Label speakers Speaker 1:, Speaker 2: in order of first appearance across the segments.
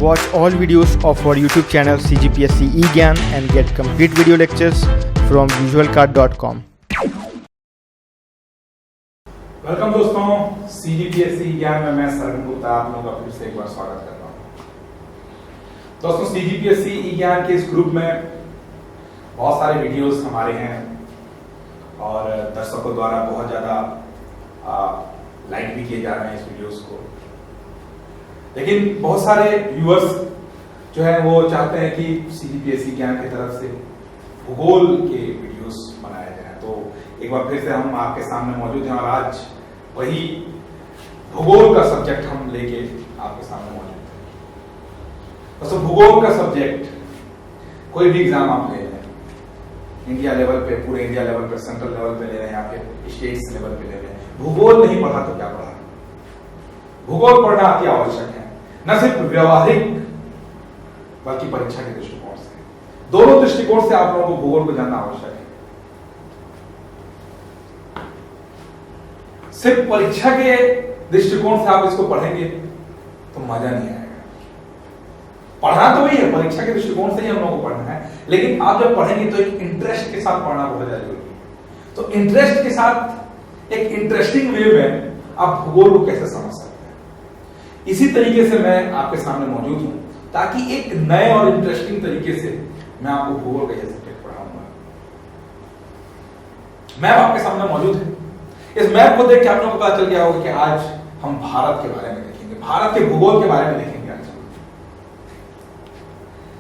Speaker 1: Watch all videos of our YouTube channel CGPSC eGyan and get complete video lectures from visualcard.com.
Speaker 2: Welcome दोस्तों, CGPSC ज्ञान में मैं सरगम गुप्ता आप लोगों का फिर से एक बार स्वागत करता हूं। दोस्तों, CGPSC ज्ञान के इस ग्रुप में बहुत सारे वीडियोस हमारे हैं और दर्शकों द्वारा बहुत ज्यादा लाइक भी किए जा रहे हैं इस वीडियोस को। लेकिन बहुत सारे व्यूअर्स जो है वो चाहते हैं कि CGPSC ज्ञान की तरफ से भूगोल के वीडियोस बनाए जाएं। तो एक बार फिर से हम आपके सामने मौजूद हैं और आज वही भूगोल का सब्जेक्ट हम लेके आपके सामने मौजूद हैं। दोस्तों, भूगोल का सब्जेक्ट कोई भी एग्जाम आप ले लें, इंडिया लेवल पे, पूरे इंडिया लेवल पे, सेंट्रल लेवल पे ले रहे हैं या फिर स्टेट्स लेवल पे ले रहे हैं, भूगोल नहीं पढ़ा तो क्या पढ़ा। भूगोल पढ़ना अति आवश्यक है, न सिर्फ व्यवहारिक बल्कि परीक्षा के दृष्टिकोण से। दोनों दृष्टिकोण से आप लोगों को भूगोल को जानना आवश्यक है। सिर्फ परीक्षा के दृष्टिकोण से आप इसको पढ़ेंगे तो मजा नहीं आएगा। पढ़ना तो वही है, परीक्षा के दृष्टिकोण से ही हम लोगों को पढ़ना है, लेकिन आप जब पढ़ेंगे तो एक इंटरेस्ट के साथ पढ़ना बहुत ज्यादा जरूरी है। तो इंटरेस्ट के साथ एक इंटरेस्टिंग वे में आप भूगोल को कैसे समझ सकते हैं, इसी तरीके से मैं आपके सामने मौजूद हूं, ताकि एक नए और इंटरेस्टिंग तरीके से मैं आपको भूगोल का सब्जेक्ट पढ़ाऊंगा। मैप आपके सामने मौजूद है। इस मैप को देख के आप लोगों को पता चल गया होगा कि आज हम भारत के बारे में देखेंगे, भारत के भूगोल के बारे में देखेंगे आज।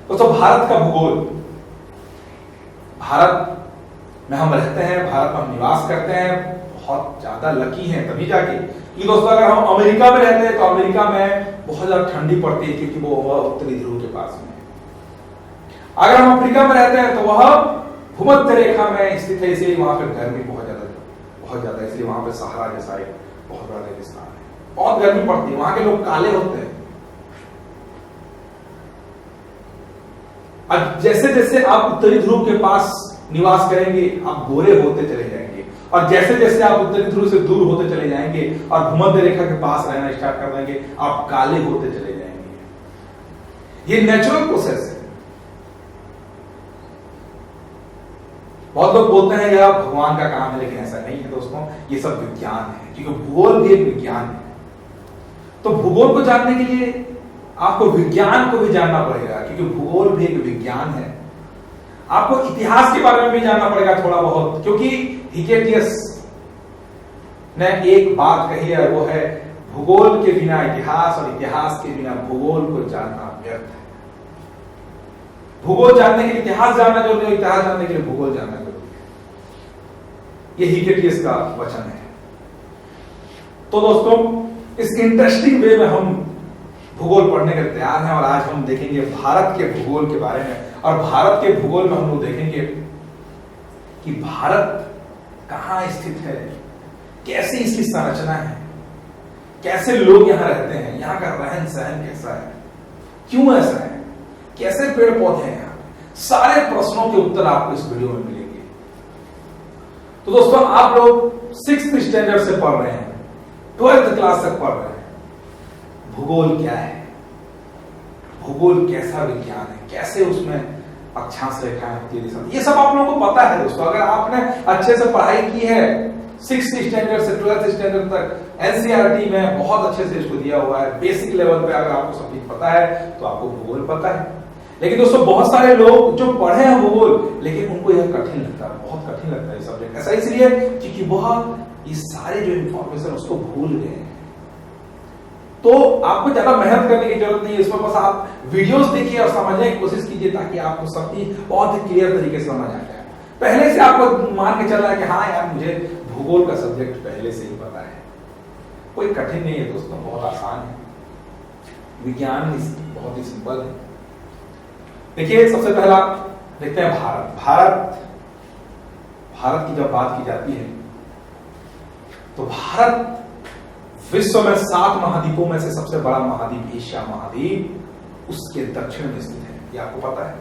Speaker 2: दोस्तों, भारत का भूगोल, भारत में हम रहते हैं, भारत में हम निवास करते हैं, बहुत ज्यादा लकी हैं तभी जाके। कि दोस्तों, अगर हम अमेरिका में रहते हैं तो अमेरिका में बहुत ज्यादा ठंडी पड़ती है क्योंकि वो उत्तरी ध्रुव के पास में है। अगर हम अफ्रीका में रहते हैं तो वह भूमध्य रेखा में स्थित है, इसलिए वहां पर गर्मी बहुत ज्यादा, इसलिए वहां पे सहारा जैसा एक बहुत बड़ा रेगिस्तान है, बहुत गर्मी पड़ती है, वहां के लोग काले होते हैं। अब जैसे जैसे आप उत्तरी ध्रुव के पास निवास करेंगे आप गोरे होते चले जाएंगे, और जैसे जैसे आप उत्तरी ध्रुव से दूर होते चले जाएंगे और भूमध्य रेखा के पास रहना स्टार्ट कर देंगे आप काले होते चले जाएंगे। ये नेचुरल प्रोसेस है। बहुत लोग बोलते हैं यह भगवान का काम है, लेकिन ऐसा नहीं है दोस्तों, ये सब विज्ञान है, क्योंकि भूगोल भी एक विज्ञान है। तो भूगोल को जानने के लिए आपको विज्ञान को भी जानना पड़ेगा, क्योंकि भूगोल भी एक विज्ञान है। आपको इतिहास के बारे में भी जानना पड़ेगा थोड़ा बहुत, क्योंकि हिकेटियस ने एक बात कही है, वो है भूगोल के बिना इतिहास और इतिहास के बिना भूगोल को जानना व्यर्थ है। भूगोल जानने के लिए इतिहास जानना जरूरी है, इतिहास जानने के लिए भूगोल जानना जरूरी है। ये हिकेटियस का वचन है। तो दोस्तों, इस इंटरेस्टिंग वे में हम भूगोल पढ़ने के तैयार हैं और आज हम देखेंगे भारत के भूगोल के बारे में। और भारत के भूगोल में हम लोग देखेंगे कि भारत कहां स्थित है, कैसी इसकी संरचना है, कैसे लोग यहां रहते हैं, यहां का रहन सहन कैसा है, क्यों ऐसा है, कैसे पेड़ पौधे हैं, सारे प्रश्नों के उत्तर आपको इस वीडियो में मिलेंगे। तो दोस्तों, आप लोग 6th स्टैंडर्ड से पढ़ रहे हैं, 12th क्लास तक पढ़ रहे हैं। भूगोल क्या है, भूगोल कैसा विज्ञान है, कैसे उसमें अक्षांश रेखाएं होती है, ये सब आप लोगों को पता है दोस्तों। अगर आपने अच्छे से पढ़ाई की है 6th स्टैंडर्ड से 12th स्टैंडर्ड तक, NCERT में बहुत अच्छे से इसको दिया हुआ है, बेसिक लेवल पे अगर आपको सब चीज पता है तो आपको भूगोल पता है। लेकिन दोस्तों, बहुत सारे लोग जो पढ़े हैं भूगोल, लेकिन उनको यह कठिन लगता है, बहुत कठिन लगता है ये सब्जेक्ट। ऐसा इसलिए क्योंकि वह ये सारे जो इंफॉर्मेशन उसको भूल गए हैं। तो आपको ज्यादा मेहनत करने की जरूरत नहीं है, इसमें बस आप वीडियोस देखिए और समझने की कोशिश कीजिए, ताकि आपको सब चीज बहुत ही क्लियर तरीके से समझ आ जाए। पहले से आपको मान के चल रहा है कि हाँ यार, मुझे भूगोल का सब्जेक्ट पहले से ही पता है। कोई कठिन नहीं है दोस्तों, बहुत आसान है। विज्ञान बहुत ही सिंपल है। देखिए, सबसे पहला देखते हैं भारत की जब बात की जाती है तो भारत विश्व में 7 महाद्वीपों में से सबसे बड़ा महाद्वीप एशिया महाद्वीप उसके दक्षिण में स्थित है, ये आपको पता है।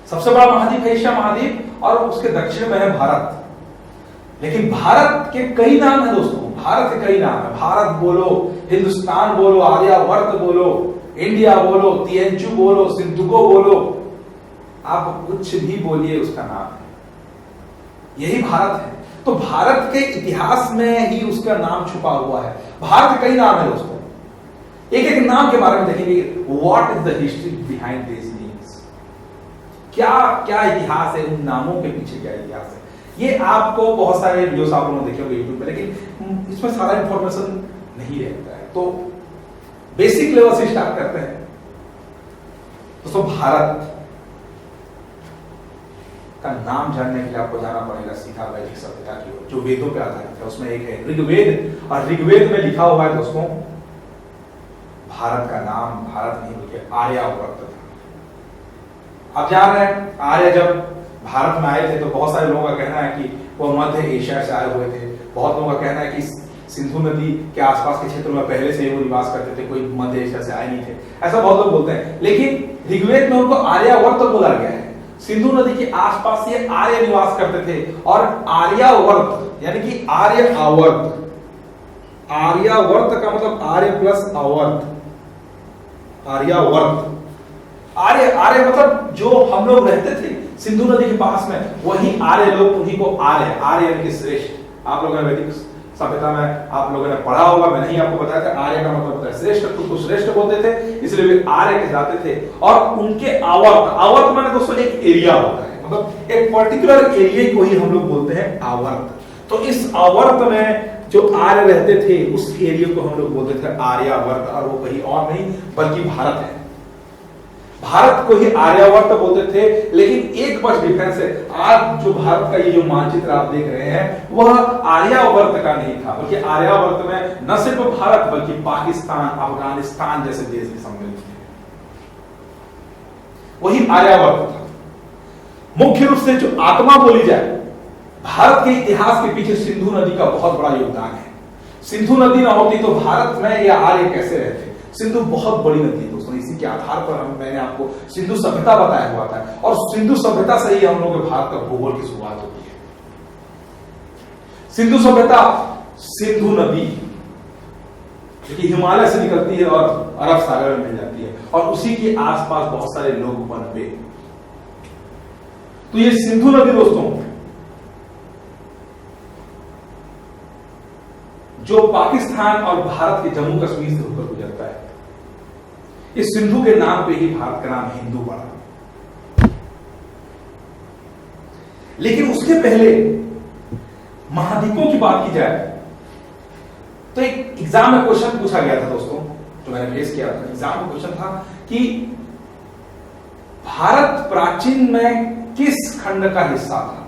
Speaker 2: सबसे बड़ा महाद्वीप एशिया महाद्वीप और उसके दक्षिण में है भारत। लेकिन भारत के कई नाम है दोस्तों, भारत के कई नाम है। भारत बोलो, हिंदुस्तान बोलो, आर्यावर्त बोलो, इंडिया बोलो, तिएंचु बोलो, सिंधुगो बोलो, आप कुछ भी बोलिए उसका नाम है, यही भारत है। तो भारत के इतिहास में ही उसका नाम छुपा हुआ है। भारत के कई नाम है दोस्तों, एक एक नाम के बारे में देखेंगे। What is the history behind this names, क्या क्या इतिहास है उन नामों के पीछे, क्या इतिहास है। ये आपको बहुत सारे वीडियोस आप लोगों ने देखे होंगे यूट्यूब पे, लेकिन इसमें सारा इंफॉर्मेशन नहीं रहता है। तो बेसिक लेवल से स्टार्ट करते हैं दोस्तों। भारत का नाम जानने के लिए आपको जाना पड़ेगा सीधा वैदिक सभ्यता की ओर, जो वेदों पे आधारित है। उसमें एक है ऋग्वेद, और ऋग्वेद में लिखा हुआ है दोस्तों, भारत का नाम भारत नहीं बल्कि आर्यावर्त था। आप जान रहे हैं, आर्य जब भारत में आए थे तो बहुत सारे लोगों का कहना है कि वो मध्य एशिया से आए हुए थे। बहुत लोगों का कहना है कि सिंधु नदी के आसपास के क्षेत्रों में पहले से वो निवास करते थे, कोई मध्य एशिया से आए नहीं थे, ऐसा बहुत लोग बोलते हैं। लेकिन ऋग्वेद में उनको आर्यावर्त बोला गया है। सिंधु नदी के आसपास ये आर्य निवास करते थे, और आर्यावर्त यानी कि आर्य आवर्त, आर्यावर्त का मतलब आर्य प्लस आवर्त, आर्यावर्त। आर्य आर्य मतलब जो हम लोग रहते थे सिंधु नदी के पास में, वही आर्य लोग, उन्हीं को आर्य, आर्य यानी कि श्रेष्ठ। आप लोगों ने वैदिक सभ्यता में आप लोगों ने पढ़ा होगा, मैंने ही आपको बताया था, आर्य का मतलब होता है श्रेष्ठ, खुद को श्रेष्ठ बोलते थे, इसलिए वे आर्य कहलाते थे। और उनके आवर्त, आवर्त माने दोस्तों एक एरिया होता है, मतलब एक पर्टिकुलर एरिया को ही हम लोग बोलते हैं आवर्त। तो इस आवर्त में जो आर्य रहते थे उस एरिया को हम लोग बोलते थे आर्यावर्त, और वो कहीं और नहीं बल्कि भारत है। भारत को ही आर्यावर्त बोलते थे। लेकिन एक बस डिफरेंस है, आज जो भारत का ये जो मानचित्र आप देख रहे हैं वह आर्यावर्त का नहीं था, बल्कि आर्यावर्त में न सिर्फ भारत बल्कि पाकिस्तान, अफगानिस्तान जैसे देश भी सम्मिलित थे, वही आर्यावर्त था। मुख्य रूप से जो आत्मा बोली जाए, भारत के इतिहास के पीछे सिंधु नदी का बहुत बड़ा योगदान है। सिंधु नदी ना होती तो भारत में ये आर्य कैसे रहते। सिंधु बहुत बड़ी नदी है दोस्तों, इसी के आधार पर मैंने आपको सिंधु सभ्यता बताया हुआ था, और सिंधु सभ्यता से ही हम लोग के भारत का भूगोल की शुरुआत होती है। सिंधु सभ्यता, सिंधु नदी जो कि हिमालय से निकलती है और अरब सागर में मिल जाती है, और उसी के आसपास बहुत सारे लोग पनपे। तो ये सिंधु नदी दोस्तों जो पाकिस्तान और भारत के जम्मू कश्मीर से होकर गुजरता है, इस सिंधु के नाम पे ही भारत का नाम हिंदू पड़ा। लेकिन उसके पहले महाद्वीपों की बात की जाए तो एक एग्जाम में क्वेश्चन पूछा गया था दोस्तों, जो मैंने फेस किया था। एग्जाम में क्वेश्चन था कि भारत प्राचीन में किस खंड का हिस्सा था।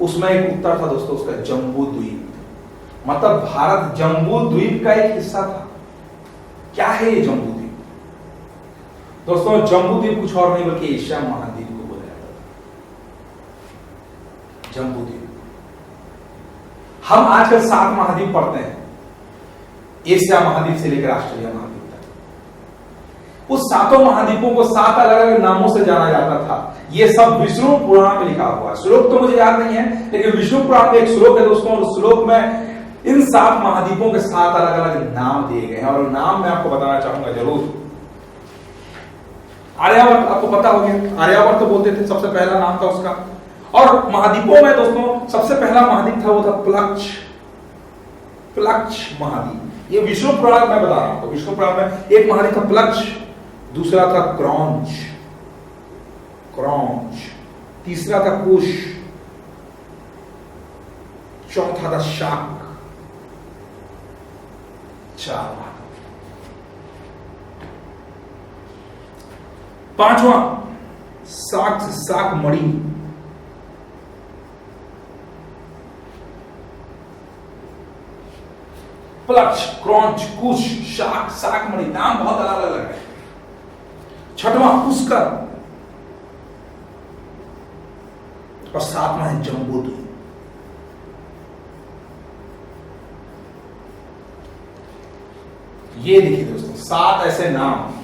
Speaker 2: उसमें एक उत्तर था दोस्तों उसका जम्बू द्वीप, मतलब भारत जम्बू द्वीप का एक हिस्सा था। क्या है ये जम्बू द्वीप दोस्तों? जम्बू द्वीप कुछ और नहीं बल्कि एशिया महाद्वीप को बोला जाता था, जम्बू द्वीप। हम आजकल 7 महाद्वीप पढ़ते हैं, एशिया महाद्वीप से लेकर ऑस्ट्रेलिया महाद्वीप तक। उस 7 महाद्वीपों को 7 अलग अलग नामों से जाना जाता था। ये सब विष्णु पुराण में लिखा हुआ है। श्लोक तो मुझे याद नहीं है, लेकिन विष्णु पुराण में एक श्लोक है दोस्तों, उस श्लोक में इन 7 महाद्वीपों के 7 अलग अलग नाम दिए गए हैं, और नाम मैं आपको बताना चाहूंगा जरूर। आर्यावर्त आपको पता हो गया, आर्यावर्त तो बोलते थे, सबसे पहला नाम था उसका। और महाद्वीपों में दोस्तों सबसे पहला महाद्वीप था वो था प्लक्ष, प्लक्ष महाद्वीप। ये विष्णु पुराण में बता रहा हूं, विष्णु पुराण में एक महाद्वीप था प्लक्ष, दूसरा था क्रौंच, क्रौंच, तीसरा था कुश, चौथा था शाक, 4। 5वां साक से साक मणि, प्लक्ष, क्रौंच, कुश, शाक, साक मणि, नाम बहुत अलग अलग है। 6वां पुष्कर, और 7वां है जम्बूद्वीप। ये देखिए दोस्तों 7 ऐसे नाम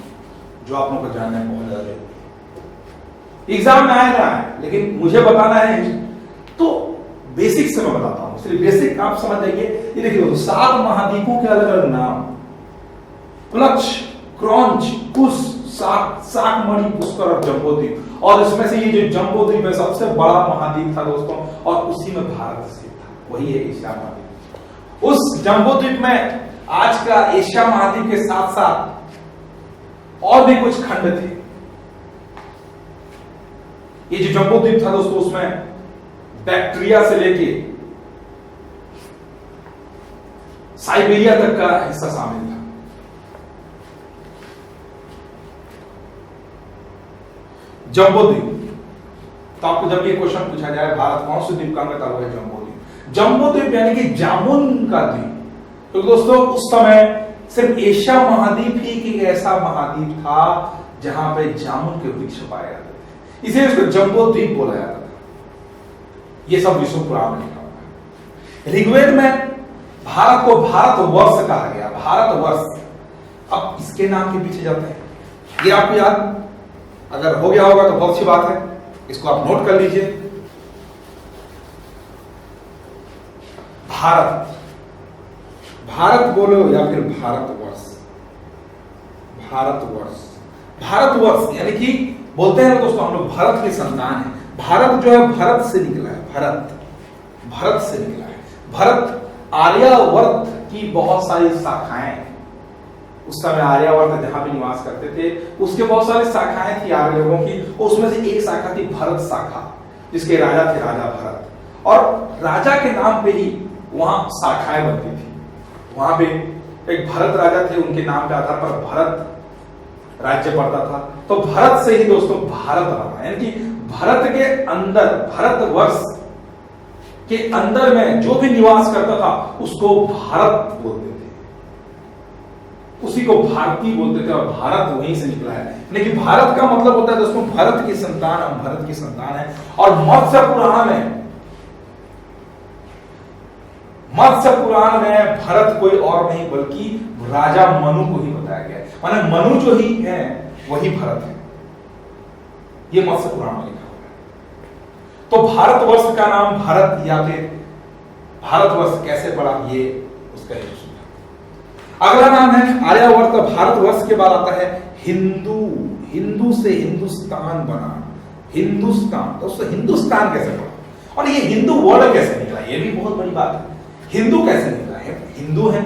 Speaker 2: जो आप लोगों को जानना है, बहुत ज्यादा जरूरी है। एग्जाम में आएगा, लेकिन मुझे बताना है। तो बेसिक से मैं बताता हूं, सिर्फ बेसिक आप समझ जाइए। ये देखिए 7 महाद्वीपों के अलग अलग नाम, प्लक्ष, क्रॉन्च, कुश, शाकमणि, पुष्कर और जम्बूद्वीप। और इसमें से ये जो जम्बूद्वीप है सबसे बड़ा महाद्वीप था दोस्तों, और उसी में भारत स्थित था, वही है एशिया महाद्वीप। उस जम्बूद्वीप में आज का एशिया महाद्वीप के साथ साथ और भी कुछ खंड थे। ये जो जम्बूद्वीप था दोस्तों, उसमें बैक्टीरिया से लेके साइबेरिया तक का हिस्सा शामिल था। जम्बूद्वीप, तो आपको जब ये क्वेश्चन पूछा जाए भारत कौन से द्वीप का अंग था, वो है जम्बूद्वीप। जम्बूद्वीप यानी कि जामुन का द्वीप। तो दोस्तों उस समय सिर्फ एशिया महाद्वीप ही एक ऐसा महाद्वीप था जहां पे जामुन के वृक्ष पाए जाते थे, इसे इसको जम्बूद्वीप बोला जाता था। ये सब विश्व पुराण में लिखा हुआ है। ऋग्वेद में भारत को भारतवर्ष कहा गया, भारतवर्ष। अब इसके नाम के पीछे जाते हैं, ये आपको याद अगर हो गया होगा तो बहुत अच्छी बात है, इसको आप नोट कर लीजिए। भारत, भारत बोलो या फिर भारतवर्ष, भारतवर्ष, भारतवर्ष यानी कि बोलते हैं दोस्तों हम लोग भारत की संतान है। भारत जो है भरत से निकला है, भरत, भरत से निकला है। भरत, आर्यावर्त की बहुत सारी शाखाएं, उस समय आर्यावर्त जहां भी निवास करते थे उसके बहुत सारी शाखाएं थी आर्य लोगों की, उसमें से एक शाखा थी भरत शाखा, जिसके राजा थे राजा भरत। और राजा के नाम पे ही वहां शाखाएं बनती थी। वहां पे एक भरत राजा थे, उनके नाम के आधार पर भरत राज्य पड़ता था। तो भरत से ही दोस्तों भारत बना, यानी कि भारत के अंदर, भारतवर्ष के अंदर में जो भी निवास करता था उसको भारत बोलते थे, उसी को भारतीय बोलते थे, और भारत वहीं से निकला है। लेकिन भारत का मतलब होता है दोस्तों भरत की संतान, हम भरत की संतान है। और मत्स्य पुराण में भरत कोई और नहीं बल्कि राजा मनु को ही बताया गया है, माने मनु जो ही है वही भरत है, ये मत्स्य पुराण में लिखा हुआ है। तो भारतवर्ष का नाम भारत या फिर भारतवर्ष कैसे पड़ा, ये उसका एक सूत्र। अगला नाम है आर्यावर्त। भारतवर्ष के बाद आता है हिंदू, हिंदू से हिंदुस्तान बना, हिंदुस्तान। दोस्तों हिंदुस्तान कैसे पड़ा और ये हिंदू वर्ड कैसे निकला, ये भी बहुत बड़ी बात है। हिंदू कैसे निकला है, हिंदू है।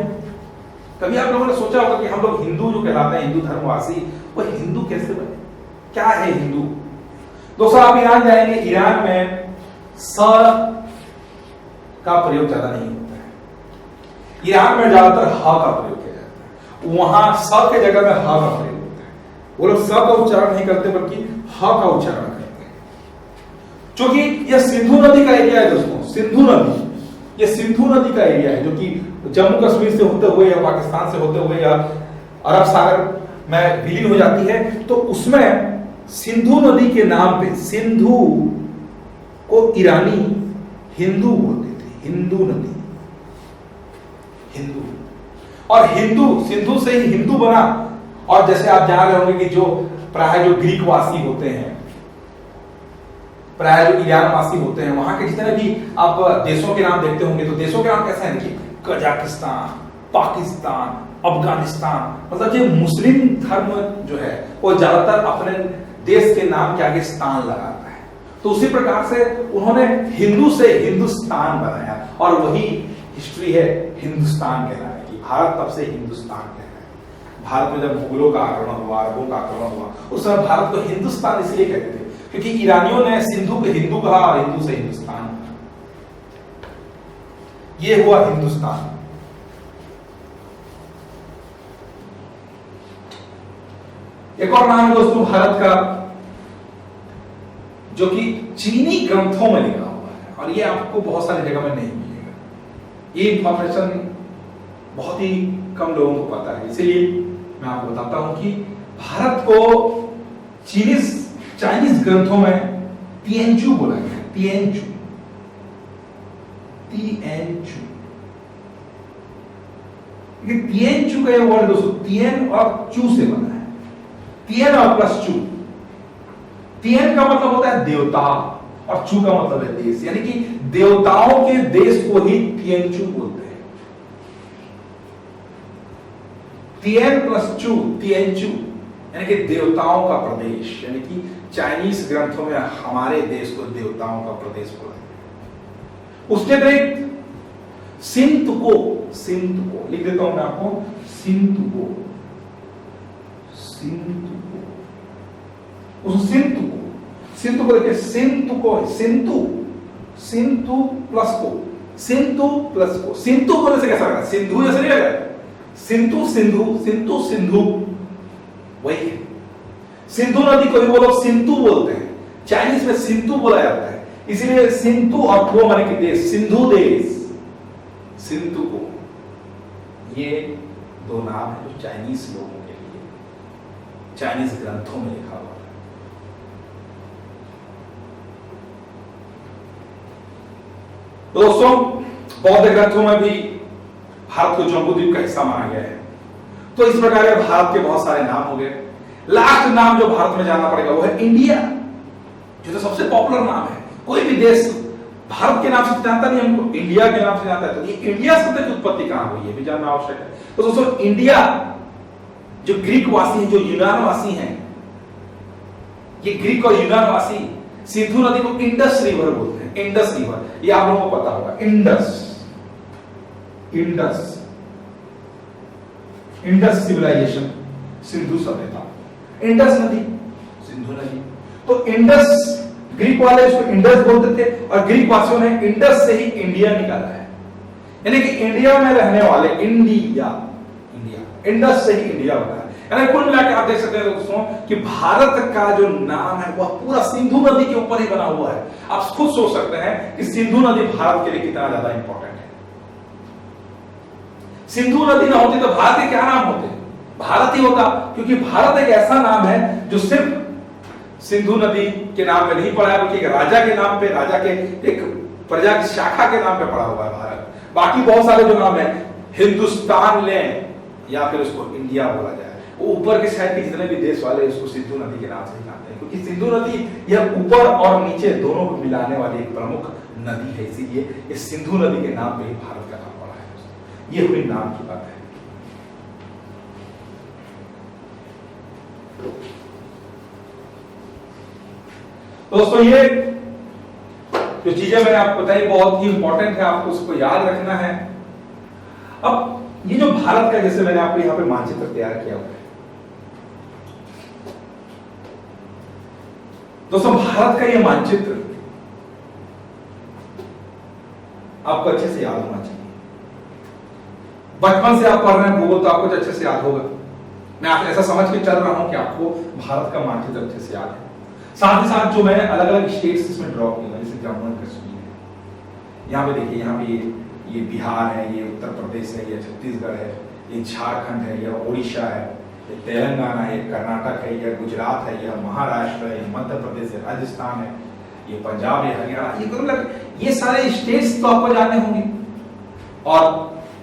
Speaker 2: कभी आप लोगों ने सोचा होगा कि हम लोग हिंदू जो कहलाते हैं, हिंदू धर्मवासी, वो हिंदू कैसे बने, क्या है हिंदू। दोस्तों आप ईरान जाएंगे, ईरान में स का प्रयोग ज्यादा नहीं होता है, ईरान में ज्यादातर ह का प्रयोग किया जाता है। वहां स के जगह में ह का प्रयोग होता है, वो लोग स का उच्चारण नहीं करते बल्कि ह का उच्चारण करते हैं। क्योंकि यह सिंधु नदी का एरिया है दोस्तों, सिंधु नदी, ये सिंधु नदी का एरिया है जो कि जम्मू कश्मीर से होते हुए या पाकिस्तान से होते हुए या अरब सागर में विलीन हो जाती है। तो उसमें सिंधु नदी के नाम पे, सिंधु को ईरानी हिंदू बोलते थे, हिंदू नदी, हिंदू। और हिंदू, सिंधु से ही हिंदू बना। और जैसे आप जान रहे होंगे कि जो प्राय जो ग्रीक वासी होते हैं, प्राय जो ईरान वासी होते हैं, वहां के जितने भी आप देशों के नाम देखते होंगे तो देशों के नाम कैसे हैं कि कजाकिस्तान, पाकिस्तान, अफगानिस्तान, मतलब ये मुस्लिम धर्म जो है वो ज्यादातर अपने देश के नाम के आगे स्थान लगाता है। तो उसी प्रकार से उन्होंने हिंदू से हिंदुस्तान बनाया और वही हिस्ट्री है हिंदुस्तान कहलाने की। भारत तब से हिंदुस्तान कहलाया है। भारत में जब मुगलों का आक्रमण हुआ, अरबों का आक्रमण हुआ, उस समय भारत को हिंदुस्तान इसलिए कहते थे क्योंकि ईरानियों ने सिंधु को हिंदू कहा और हिंदू से हिंदुस्तान कहा। ये हुआ हिंदुस्तान। एक और नाम है दोस्तों भारत का जो कि चीनी ग्रंथों में लिखा हुआ है और ये आपको बहुत सारी जगह में नहीं मिलेगा। ये इंफॉर्मेशन बहुत ही कम लोगों को पता है, इसीलिए मैं आपको बताता हूं कि भारत को चाइनीज ग्रंथों में तिएनचू बोला गया है, तिएनचू, तिएनचू। तिएनचू का ये वर्ड दोस्तों तिएन और चू से बना है, तिएन और प्लस चू। तिएन का मतलब होता है देवता और चू का मतलब है देश, यानी कि देवताओं के देश को ही तिएनचू बोलते हैं। तिएन प्लस चू, तिएनचू, यानी कि देवताओं का प्रदेश, यानी कि चाइनीज ग्रंथों में हमारे देश को देवताओं का प्रदेश बोला है। उसके अतिरिक्त सिंतुको, सिंतुको लिख देता हूं मैं आपको, सिंतुको, सिंतुको, उस सिंतुको, सिंतुको देखिए, सिंतुको, सिंतु, सिंतु प्लस को, सिंतु प्लस को, सिंतु बोलने से कैसा लगा, सिंधु जैसे नहीं लगा, सिंधु सिंधु, सिंधु सिंधु वही है। सिंधु नदी को भी वो लोग सिंधु बोलते हैं, चाइनीज में सिंधु बोला जाता है, इसीलिए सिंधु और को माने कि देश, सिंधु देश, सिंधु को, ये दो नाम है जो चाइनीज लोगों के लिए चाइनीज ग्रंथों में लिखा हुआ है। तो दोस्तों बौद्ध ग्रंथों में भी भारत को जम्बूद्वीप का हिस्सा माना गया है। तो इस प्रकार भारत के बहुत सारे नाम हो गए। लास्ट नाम जो भारत में जानना पड़ेगा वो है इंडिया, जो तो सबसे पॉपुलर नाम है। कोई भी देश भारत के नाम से जानता नहीं, हमको इंडिया के नाम से जानता है। तो ये इंडिया शब्द की उत्पत्ति कहां हुई है भी जानना आवश्यक है। तो दोस्तों इंडिया जो ग्रीक वासी हैं, जो यूनान वासी हैं, ये ग्रीक और यूनान वासी सिंधु नदी को इंडस रिवर बोलते हैं। इंडस रिवर, ये आप लोगों को पता होगा, Indus, Indus, Indus civilization, Sindhu सभ्यता, इंडस नदी, सिंधु नदी। तो इंडस, ग्रीक वाले इसको इंडस बोलते थे और ग्रीक वासियों ने इंडस से ही इंडिया निकाला है, यानी कि इंडिया में रहने वाले, इंडिया, इंडिया, इंडस से ही इंडिया बना है। यानी कुल मिलाकर आप देख सकते हैं दोस्तों कि भारत का जो नाम है वह पूरा सिंधु नदी के ऊपर ही बना हुआ है। आप खुद सोच सकते हैं कि सिंधु नदी भारत के लिए कितना ज्यादा इंपॉर्टेंट है। सिंधु नदी ना होती तो भारत के क्या नाम होते, भारत ही होता, क्योंकि भारत एक ऐसा नाम है जो सिर्फ सिंधु नदी के नाम पे नहीं पड़ा है, बल्कि एक राजा के नाम पे, राजा के एक प्रजा की शाखा के नाम पे पड़ा हुआ है भारत। बाकी बहुत सारे जो नाम है, हिंदुस्तान ले या फिर उसको इंडिया बोला जाए, वो ऊपर के साइड के जितने भी देश वाले उसको सिंधु नदी के नाम से जानते हैं, क्योंकि सिंधु नदी यह ऊपर और नीचे दोनों को मिलाने वाली एक प्रमुख नदी है। इसीलिए इस सिंधु नदी के नाम पे ही भारत का नाम पड़ा है। ये हुई नाम की बात है। दोस्तों ये जो चीजें मैंने आपको बताई बहुत ही इंपॉर्टेंट है, आपको उसको याद रखना है। अब ये जो भारत का, जैसे मैंने आपको यहां पे मानचित्र तैयार किया हुआ है दोस्तों, भारत का ये मानचित्र आपको अच्छे से याद होना चाहिए। बचपन से आप पढ़ रहे हैं भूगोल तो आपको अच्छे से याद होगा। मैं आप ऐसा समझ के चल रहा हूं कि आपको भारत का मानचित्र अच्छे से याद है। साथ ही साथ जो मैंने अलग अलग स्टेट्स इसमें ड्रॉ किए, जैसे जम्मू एंड कश्मीर है, यहाँ पे देखिए, यहाँ पे ये बिहार है, ये उत्तर प्रदेश है, ये छत्तीसगढ़ है, ये झारखंड है, ये उड़ीसा है, ये तेलंगाना है, ये कर्नाटक है, ये गुजरात है, ये महाराष्ट्र है, ये मध्य प्रदेश है, राजस्थान है, ये पंजाब है, हरियाणा, ये मतलब ये सारे स्टेट्स तो आपको जानने होंगे। और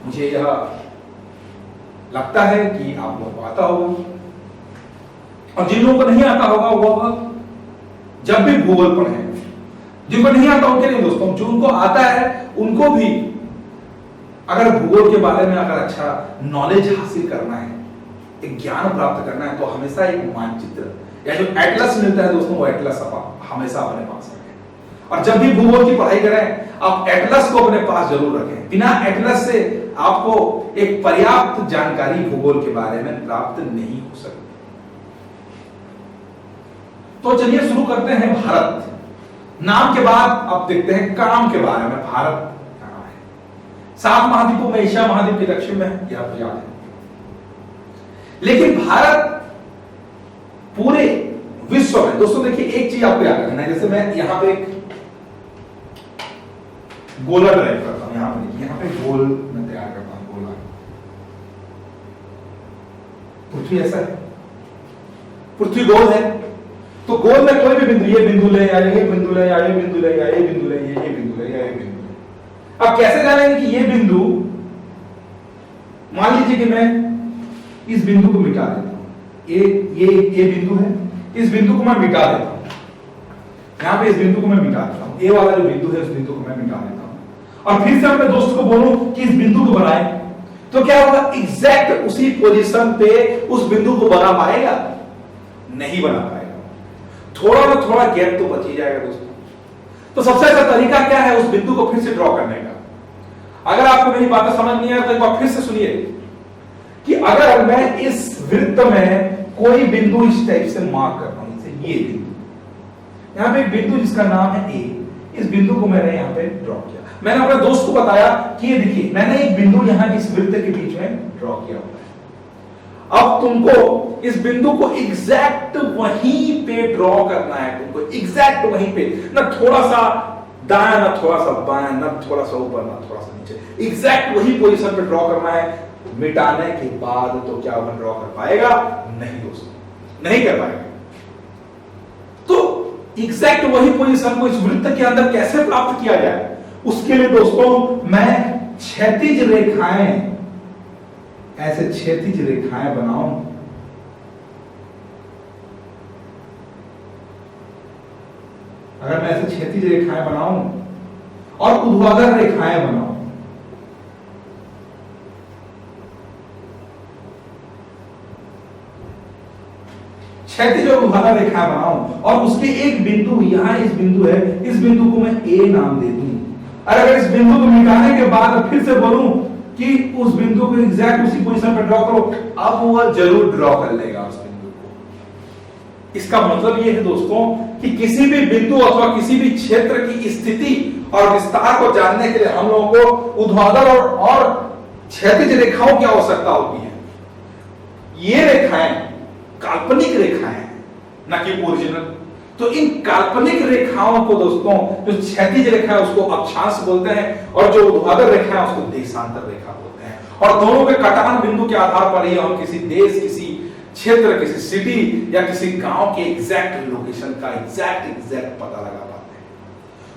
Speaker 2: मुझे यह लगता है कि आप लोगों को आता होगा, और जिन लोगों को नहीं आता होगा वो जब भी भूगोल पढ़े, जिनको नहीं आता उनके लिए दोस्तों, जो उनको आता है उनको भी अगर भूगोल के बारे में अगर अच्छा नॉलेज हासिल करना है, एक ज्ञान प्राप्त करना है, तो हमेशा एक मानचित्र या जो एटलस मिलता है दोस्तों, वो एटलस आप हमेशा अपने पास रखें। और जब भी भूगोल की पढ़ाई करें, आप एटलस को अपने पास जरूर रखें। बिना एटलस से आपको एक पर्याप्त जानकारी भूगोल के बारे में प्राप्त नहीं हो सकती। तो चलिए शुरू करते हैं। भारत नाम के बाद अब देखते हैं काम के बारे में। भारत कहां है? 7 महाद्वीपों में एशिया महाद्वीप के दक्षिण में है, यह आपको याद है। लेकिन भारत पूरे विश्व में दोस्तों देखिए, एक चीज आपको याद रखना है। जैसे मैं यहां पे एक गोला ड्राइव करता हूं, यहां पे देखिए, यहां पे गोल मैं तैयार करता हूं, गोला। पृथ्वी ऐसा है, पृथ्वी गोल है, तो गोल में कोई भी बिंदु, ये बिंदु ले, या ये बिंदु ले, या ये बिंदु ले, या ये बिंदु ले, ये बिंदु ले, या ये बिंदु ले। अब कैसे जानेंगे कि ये बिंदु, मान लीजिए कि मैं इस बिंदु को मिटा देता हूं, ये बिंदु है, इस बिंदु को मैं मिटा देता हूं, यहां पे इस बिंदु को मैं मिटा देता हूं, ए वाला जो बिंदु है उस बिंदु को मैं मिटा देता हूं और फिर से अपने दोस्त को बोलूं कि इस बिंदु को बनाए, तो क्या होगा, एग्जैक्ट उसी पोजीशन पे उस बिंदु को बना पाएगा? नहीं बना पाएगा, थोड़ा ना थोड़ा गैप तो बच ही जाएगा दोस्तों। तो सबसे अच्छा तरीका क्या है उस बिंदु को फिर से ड्रॉ करने का? अगर आपको मेरी बातें समझ नहीं आया तो एक बार फिर से सुनिए कि अगर मैं इस वृत्त में कोई बिंदु इस टाइप से मार्क करता हूं, जैसे ये बिंदु, यहां पे एक बिंदु जिसका नाम है ए, इस बिंदु को मैंने यहां पे ड्रॉ किया। मैंने अपने दोस्त को बताया कि ये देखिए मैंने एक बिंदु यहां इस वृत्त के बीच में ड्रॉ किया हुआ है। अब तुमको इस बिंदु को एग्जैक्ट वहीं पे ड्रॉ करना है, तुमको एग्जैक्ट वहीं पे, ना थोड़ा सा दायां ना थोड़ा सा बायां, ना थोड़ा सा ऊपर ना थोड़ा सा नीचे, एग्जैक्ट वही पोजीशन पे ड्रॉ करना है। मिटाने के बाद तो क्या वो ड्रॉ कर पाएगा? नहीं दोस्तों, नहीं कर पाएगा। तो एग्जैक्ट वही पोजीशन को इस वृत्त के अंदर कैसे प्राप्त किया जाए, उसके लिए दोस्तों मैं क्षैतिज रेखाएं, ऐसे क्षैतिज रेखाएं बनाऊं। अगर मैं ऐसे क्षैतिज रेखाएं बनाऊं और ऊर्ध्वाधर रेखाएं बनाऊं, क्षैतिज और ऊर्ध्वाधर रेखाएं बनाऊं और उसके एक बिंदु, यहां इस बिंदु है, इस बिंदु को मैं ए नाम दे दूं। और अगर इस बिंदु को मिटाने के बाद फिर से बोलूं कि उस बिंदु को एग्जैक्ट उसी पोजीशन पर ड्रॉ करो, अब वह जरूर ड्रॉ कर लेगा उस बिंदु को। इसका मतलब यह है दोस्तों कि किसी भी बिंदु अथवा किसी भी क्षेत्र की स्थिति और विस्तार को जानने के लिए हम लोगों को ऊर्ध्वाधर और क्षैतिज रेखाओं की आवश्यकता होती है। ये रेखाएं काल्पनिक रेखाएं हैं, ना कि ओरिजिनल। तो इन काल्पनिक रेखाओं को दोस्तों, जो क्षैतिज रेखा है उसको अक्षांश बोलते हैं और जो ऊर्ध्वाधर रेखा है उसको देशांतर रेखा बोलते हैं। और दोनों के कटान बिंदु के आधार पर ही हम किसी देश, किसी क्षेत्र, किसी सिटी या किसी गांव के एग्जैक्ट लोकेशन का एग्जैक्ट पता लगा पाते हैं।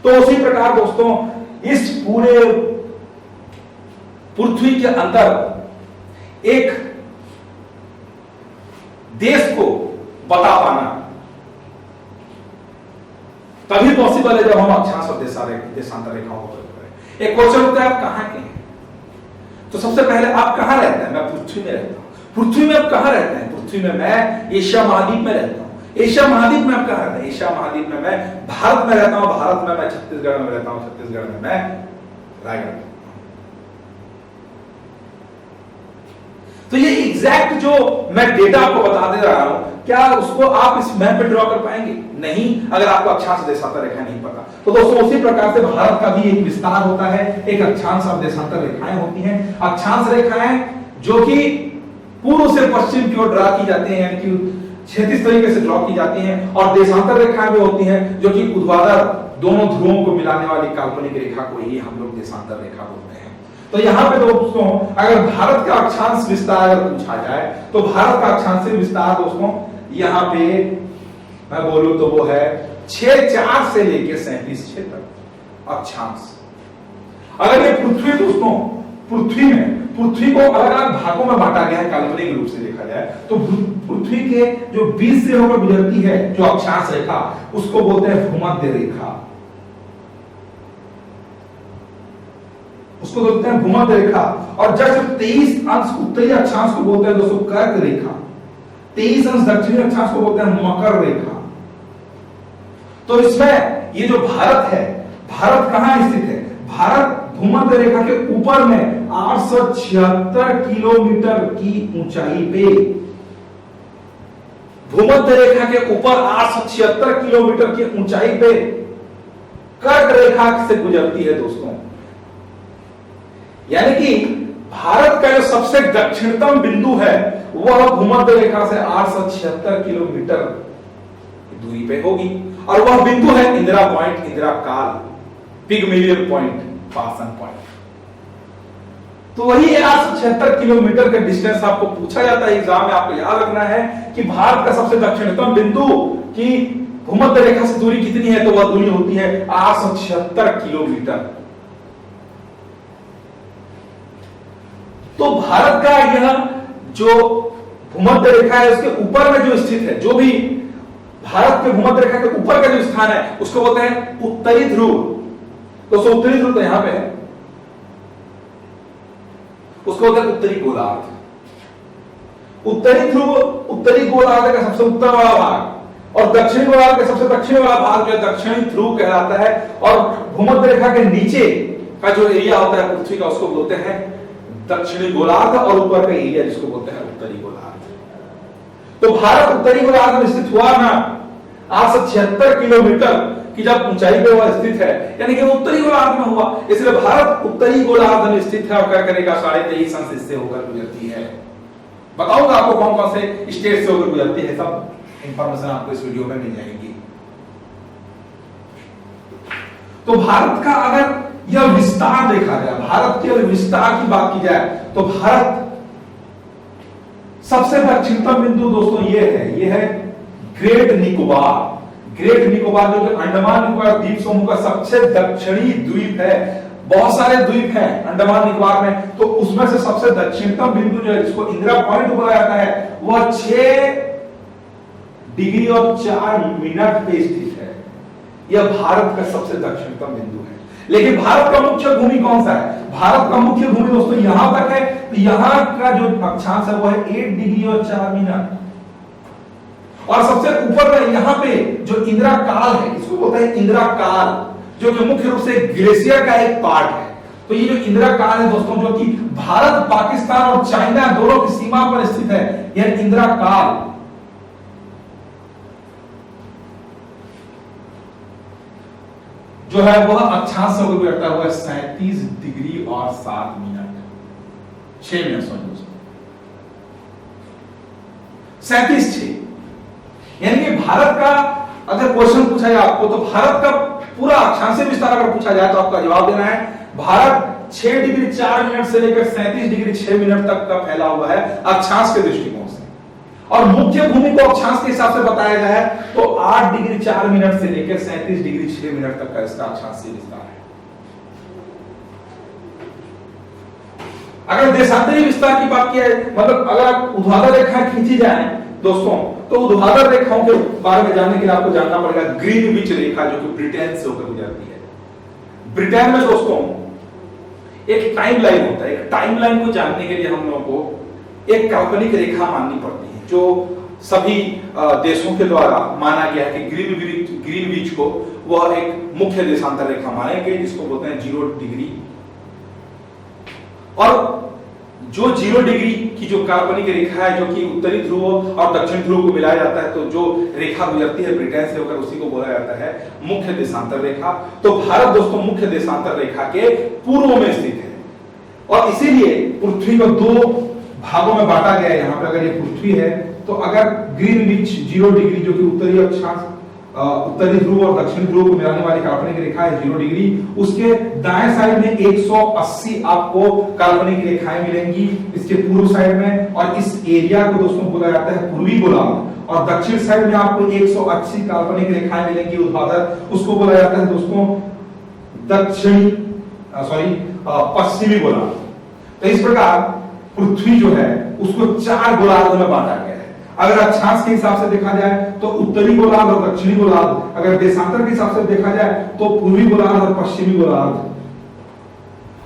Speaker 2: तो उसी प्रकार दोस्तों इस पूरे पृथ्वी के अंदर एक देश को बता पाना तभी पॉसिबल है जब हम अक्षांश और देशांतर रेखाओं को प्रयोग करें। एक क्वेश्चन होता है आप कहां के हैं? तो सबसे पहले आप कहां रहते हैं? मैं पृथ्वी में रहता हूं। पृथ्वी में आप कहां रहते हैं? पृथ्वी में मैं एशिया महाद्वीप में रहता हूं। एशिया महाद्वीप में आप कहां रहते हैं? एशिया महाद्वीप में मैं भारत में रहता हूं। भारत में मैं छत्तीसगढ़ में रहता हूं। छत्तीसगढ़ में मैं रायगढ़। तो ये एग्जैक्ट जो मैं डेटा आपको बता दे रहा हूं, क्या उसको आप इस मैप पे ड्रॉ कर पाएंगे? नहीं, अगर आपको अक्षांश देशांतर रेखा नहीं पता। तो दोस्तों उसी प्रकार से भारत का भी एक विस्तार होता है, एक अक्षांश और देशांतर रेखाएं होती हैं। अक्षांश रेखाएं जो कि पूर्व से पश्चिम की ओर ड्रा की जाती हैं, यानी कि क्षैतिज तरीके से ड्रॉ की जाती हैं, और देशांतर रेखाएं भी होती हैं जो कि ऊर्ध्वाधर दोनों ध्रुवों को मिलाने वाली काल्पनिक रेखा को ही हम लोग देशांतर रेखा बोलते हैं। तो यहां पे दोस्तों अगर भारत का अक्षांश विस्तार अगर पूछा जाए तो भारत का अक्षांश विस्तार दोस्तों यहां पे मैं बोलूं तो वो है 6.4 से लेके 37 तक अक्षांश। अगर ये पृथ्वी दोस्तों, पृथ्वी को अलग अलग भागों में बांटा गया है काल्पनिक रूप से देखा जाए तो पृथ्वी के जो बीच से होकर गुजरती है जो अक्षांश रेखा, उसको बोलते हैं भूमध्य रेखा। उसको बोलते हैं भूमध्य रेखा। और जब 23 अंश उत्तरी अक्षांश को बोलते हैं दोस्तों कर्क रेखा, 23 अंश दक्षिणी अक्षांश को बोलते हैं मकर रेखा। तो इसमें ये जो भारत है, भारत कहां स्थित है? भारत भूमध्य रेखा के ऊपर में 876 किलोमीटर की ऊंचाई पे, भूमध्य रेखा के ऊपर 876 किलोमीटर की ऊंचाई पे कर्क रेखा से गुजरती है दोस्तों। यानी कि भारत का जो सबसे दक्षिणतम बिंदु है वह भूमध्य रेखा से 876 किलोमीटर की दूरी पे होगी, और वह बिंदु है इंदिरा पॉइंट, इंदिरा काल, पिगमेलियन पॉइंट, पासन पॉइंट। तो वही 876 किलोमीटर का डिस्टेंस आपको पूछा जाता है एग्जाम में। आपको याद रखना है कि भारत का सबसे दक्षिणतम बिंदु की भूमध्य रेखा से दूरी कितनी है, तो वह दूरी होती है 876 किलोमीटर। तो भारत का यह जो भूमध्य रेखा है उसके ऊपर में जो स्थित है, जो भी भारत के भूमध्य रेखा के ऊपर का जो स्थान है उसको बोलते हैं उत्तरी ध्रुव। दोस्तों उत्तरी ध्रुव तो यहां पे है, उसको बोलते हैं उत्तरी गोलार्ध। उत्तरी ध्रुव, उत्तरी गोलार्ध का सबसे उत्तर वाला भाग और दक्षिणी गोलार्ध का सबसे दक्षिणी वाला भाग जो है दक्षिणी ध्रुव कहलाता है। और भूमध्य रेखा के नीचे का जो एरिया होता है पृथ्वी का उसको बोलते हैं दक्षिणी गोलार्ध और ऊपर का एरिया जिसको बोलते हैं उत्तरी गोलार्ध। तो भारत उत्तरी गोलार्ध में स्थित हुआ ना 876 किलोमीटर की जब ऊंचाई पे वह स्थित है, यानी कि उत्तरी गोलार्ध में हुआ, इसलिए भारत उत्तरी गोलार्ध में स्थित है और कर्क रेखा 23.5 अंश इससे होकर गुजरती है। बताऊंगा आपको कौन कौन से स्टेट से होकर गुजरती है, सब इंफॉर्मेशन आपको इस वीडियो में मिल जाएगी। तो भारत का अगर यह विस्तार देखा जाए, भारत के विस्तार की बात की जाए तो भारत सबसे दक्षिणतम बिंदु दोस्तों यह है ग्रेट निकोबार। ग्रेट निकोबार जो कि अंडमान निकोबार द्वीप समूह का सबसे दक्षिणी द्वीप है। बहुत सारे द्वीप हैं अंडमान निकोबार में, तो उसमें से सबसे दक्षिणतम बिंदु जो है जिसको इंदिरा पॉइंट बोला जाता है वह 6 डिग्री और 4 मिनट पे स्थित है। यह भारत का सबसे दक्षिणतम बिंदु है। लेकिन भारत का मुख्य भूमि कौन सा है? भारत का मुख्य भूमि दोस्तों यहां तक है, तो यहां का जो अक्षांश है वो है 8 डिग्री और 4 मिनट। और सबसे ऊपर में यहां पे जो इंदिरा काल है, इसको बोलते हैं इंदिरा काल, जो कि मुख्य रूप से ग्लेशियर का एक पार्ट है। तो ये जो इंदिरा काल है दोस्तों जो कि भारत, पाकिस्तान और चाइना दोनों की सीमा पर स्थित है, यह इंदिरा काल जो है वह अक्षांश से होकर गुजरता हुआ 37 डिग्री और 7 मिनट 6 मिनट समझ दोस्तों 37.6। यानी कि भारत का अगर क्वेश्चन पूछा जाए आपको तो भारत का पूरा अक्षांशीय विस्तार अगर पूछा जाए तो आपका जवाब देना है भारत 6 डिग्री 4 मिनट से लेकर 37 डिग्री 6 मिनट तक का फैला हुआ है अक्षांश के दृष्टिकोण से। और मुख्य भूमि को अक्षांश के हिसाब से बताया जाए तो 8 डिग्री 4 मिनट से लेकर 37 डिग्री 6 मिनट तक का इसका अक्षांशीय विस्तार है। अगर देशांतरी विस्तार की बात की है, मतलब अगर ऊर्ध्वाधर रेखाएं खींची जाए दोस्तों तो ऊर्ध्वाधर रेखाओं के बारे में जानने के लिए आपको जानना पड़ेगा ग्रीनविच रेखा जो कि ब्रिटेन से होकर गुजरती है। ब्रिटेन में दोस्तों एक टाइमलाइन होता है। एक टाइमलाइन को जानने के लिए हम लोगों को एक काल्पनिक रेखा माननी पड़ती है जो सभी देशों के द्वारा माना गया है कि ग्रीनविच को वह एक मुख्य देशांतर रेखा मानेंगे जिसको बोलते हैं 0 डिग्री। और जो 0 डिग्री की जो काल्पनिक रेखा है जो कि उत्तरी ध्रुव और दक्षिण ध्रुव को मिलाया जाता है, तो जो रेखा गुजरती है ब्रिटेन से होकर उसी को बोला जाता है मुख्य देशांतर रेखा। तो भारत दोस्तों मुख्य देशांतर रेखा के पूर्व में स्थित है और इसीलिए पृथ्वी को 2 भागों में बांटा गया है। यहाँ पे अगर ये पृथ्वी है तो अगर ग्रीनविच 0 डिग्री जो कि उत्तरी अक्षांश उत्तरी ध्रुव और दक्षिण ध्रुव को मिलाने वाली काल्पनिक रेखा है 0 डिग्री, उसके दाएं साइड में 180 आपको काल्पनिक रेखाएं मिलेंगी इसके पूर्व साइड में। और इस एरिया को दोस्तों बोला जाता है पूर्वी गोलार्ध। और दक्षिण साइड में आपको 180 काल्पनिक रेखाएं मिलेंगी ऊर्ध्वाधर, उसको बोला जाता है दोस्तों दक्षिणी पश्चिमी गोलार्ध। तो इस प्रकार पृथ्वी जो है उसको 4 गोलार्ध में बांटा गया है। अगर अक्षांश के हिसाब से देखा जाए तो उत्तरी गोलार्ध और दक्षिणी गोलार्ध, अगर देशांतर के हिसाब से देखा जाए तो पूर्वी गोलार्ध और पश्चिमी गोलार्ध।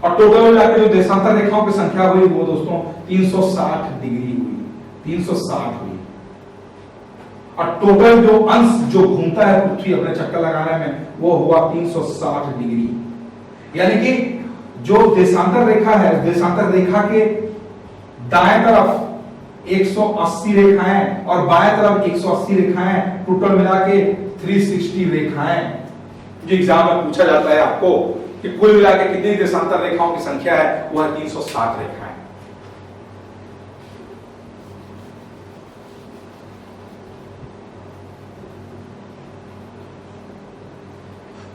Speaker 2: और टोटल मिलाकर जो देशांतर रेखाओं की संख्या हुई वो दोस्तों 360 डिग्री हुई, 360 हुई। और टोटल जो अंश जो घूमता है पृथ्वी अपने चक्कर लगाने में वो हुआ 360 डिग्री। यानी कि जो देशांतर रेखा है, देशांतर रेखा के दाएं तरफ 180 रेखाएं और बाएं तरफ 180 रेखाएं, टोटल मिला के 360 रेखाएं। जो एग्जाम में पूछा जाता है आपको कि कुल मिला के कितनी देशांतर रेखाओं की संख्या है, वह 360 रेखाएं।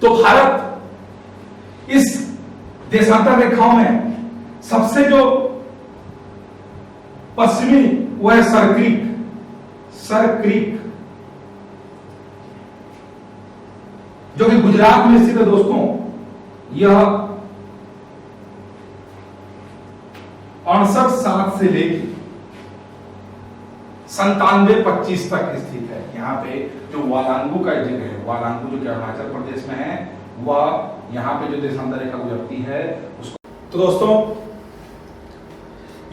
Speaker 2: तो भारत इस देशांतर रेखाओं में सबसे जो पश्चिमी वो है सरक्रीक जो कि गुजरात में स्थित है दोस्तों। यह 59.7 से लेकर 97-25 तक स्थित है। यहाँ पे जो वालांगू का जगह है, वालांगू जो कि अरुणाचल प्रदेश में है, वह यहाँ पे जो देशांतर रेखा गुजरती है उसको। तो दोस्तों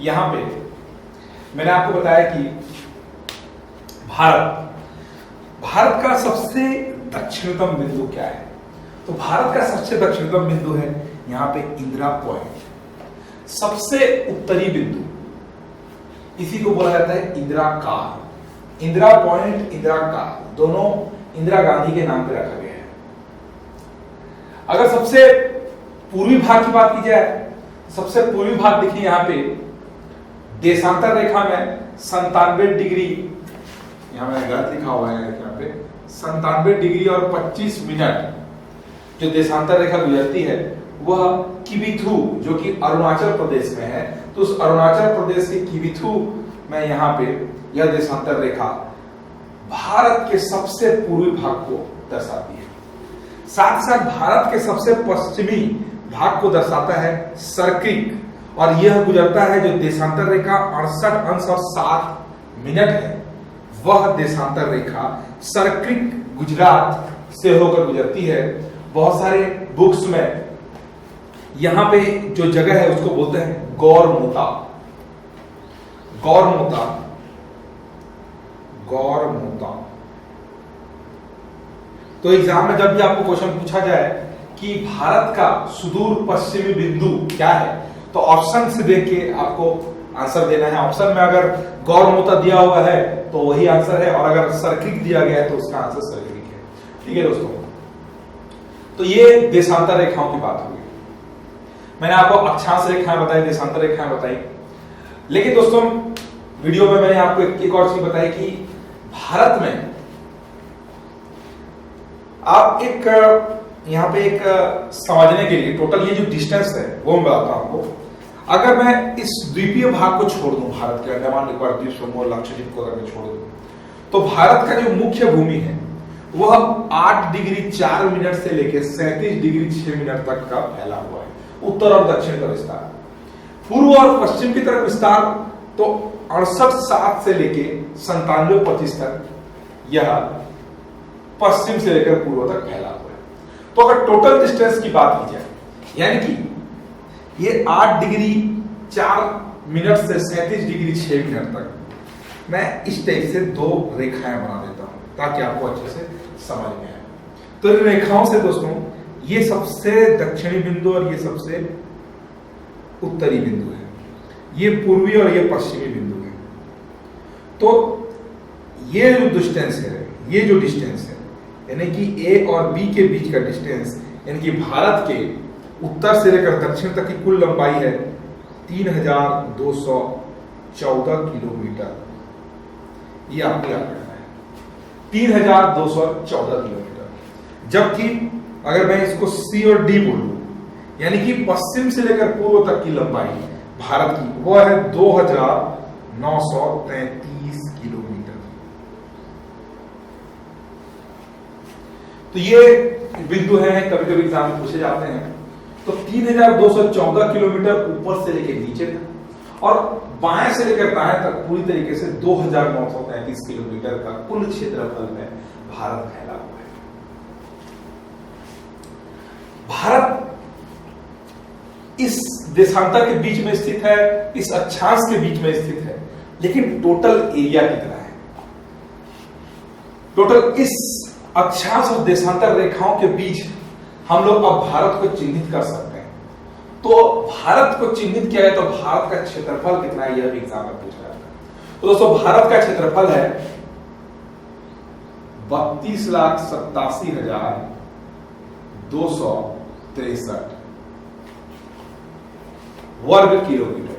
Speaker 2: यहाँ पे मैंने आपको बताया कि भारत का सबसे दक्षिणतम बिंदु क्या है। तो भारत का सबसे दक्षिणतम बिंदु है यहाँ पे इंदिरा पॉइंट। सबसे उत्तरी बिंदु, इसी को बोला जाता है इंदिरा काल। इंदिरा पॉइंट, इंदिरा काल दोनों इंदिरा गांधी के नाम पे रखा गया है। अगर सबसे पूर्वी भाग की बात की जाए, सबसे पूर्वी भाग देखिए यहाँ पे देशांतर रेखा में 97 डिग्री, यहां मैंने गलत लिखा हुआ है यहाँ पे 97 डिग्री और 25 मिनट जो देशांतर रेखा गुजरती है वह किबिथु जो कि अरुणाचल प्रदेश में है। तो उस अरुणाचल प्रदेश के किबिथु में यहाँ पे यह देशांतर रेखा भारत के सबसे पूर्वी भाग को दर्शाती है। साथ साथ भारत के सबसे पश्चिमी भाग को दर्शाता है सर्किक, और यह गुजरता है जो देशांतर रेखा 68 अंश और 7 मिनट है, वह देशांतर रेखा सर्किक गुजरात से होकर गुजरती है। बहुत सारे बुक्स में यहां पे जो जगह है उसको बोलते हैं गौरमोता। गौरमोता, गौरमोता। तो एग्जाम में जब भी आपको क्वेश्चन पूछा जाए कि भारत का सुदूर पश्चिमी बिंदु क्या है, तो ऑप्शन से देख के आपको आंसर देना है। ऑप्शन में अगर गौरमोता दिया हुआ है तो वही आंसर है, और अगर सर्किक दिया गया है तो उसका आंसर सर्किक है। ठीक है दोस्तों, तो ये देशांतर रेखाओं की बात होगी। मैंने आपको अक्षांश रेखाएं बताई, देशांतर रेखाएं बताई, लेकिन दोस्तों वीडियो में मैंने आपको एक और चीज बताई कि भारत में आप एक यहाँ पे एक समझने के लिए टोटल ये जो डिस्टेंस है वो मैं बताता हूं आपको। अगर मैं इस द्वीपीय भाग को छोड़ दूं, भारत के अंडमान निकोबार द्वीप समूह, लक्षद्वीप को अगर मैं छोड़ दूं, तो भारत का जो मुख्य भूमि है वह 8 डिग्री 4 मिनट से लेकर 37 डिग्री 6 मिनट तक का फैला हुआ है। उत्तर और दक्षिण का विस्तार, पूर्व और पश्चिम की तरफ विस्तार तो 68-7 से लेके 97-25 तक यह पश्चिम से लेकर पूर्व तक फैला हुआ है। तो अगर टोटल डिस्टेंस की बात की जाए, यानी कि ये 8 डिग्री 4 मिनट से 37 डिग्री 6 मिनट तक, मैं इस टाइप से 2 रेखाएं बना देता हूं ताकि आपको अच्छे से समझ में आए। तो इन रेखाओं से दोस्तों ये सबसे दक्षिणी बिंदु और ये सबसे उत्तरी बिंदु है, ये पूर्वी और ये पश्चिमी बिंदु है। तो ये जो डिस्टेंस है, ये जो डिस्टेंस है, यानी कि ए और बी के बीच का डिस्टेंस, यानी कि भारत के उत्तर से लेकर दक्षिण तक की कुल लंबाई है 3214 किलोमीटर। ये आपको याद रखना है, 3214 किलोमीटर। जबकि अगर मैं इसको सी और डी बोलूं, यानी कि पश्चिम से लेकर पूर्व तक की लंबाई भारत की वह है 2933 किलोमीटर। तो ये बिंदु है, कभी कभी एग्जाम में पूछे जाते हैं। तो 3214 किलोमीटर ऊपर से लेकर नीचे तक, और बाएं से लेकर दाएं तक पूरी तरीके से 2933 किलोमीटर का कुल क्षेत्रफल में भारत फैला हुआ है। भारत इस देशांतर के बीच में स्थित है, इस अक्षांश के बीच में स्थित है, लेकिन टोटल एरिया कितना है? टोटल इस अक्षांश और देशांतर रेखाओं के बीच हम लोग अब भारत को चिन्हित कर सकते हैं। तो भारत को चिन्हित किया है तो भारत का क्षेत्रफल कितना है, यह भी एग्जाम में पूछा जाता है। तो दोस्तों भारत का क्षेत्रफल है 32,87,263 वर्ग किलोमीटर।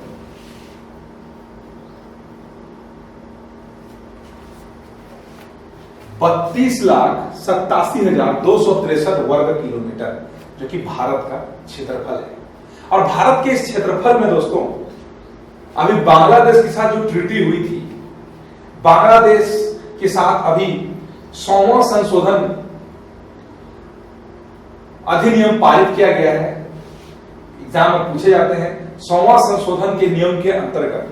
Speaker 2: बत्तीस लाख 87,263 वर्ग किलोमीटर जो कि भारत का क्षेत्रफल है। और भारत के इस क्षेत्रफल में दोस्तों अभी बांग्लादेश के साथ जो ट्रीटी हुई थी, बांग्लादेश के साथ अभी 100वां संशोधन अधिनियम पारित किया गया है। एग्जाम में पूछे जाते हैं 100वां संशोधन के नियम के अंतर्गत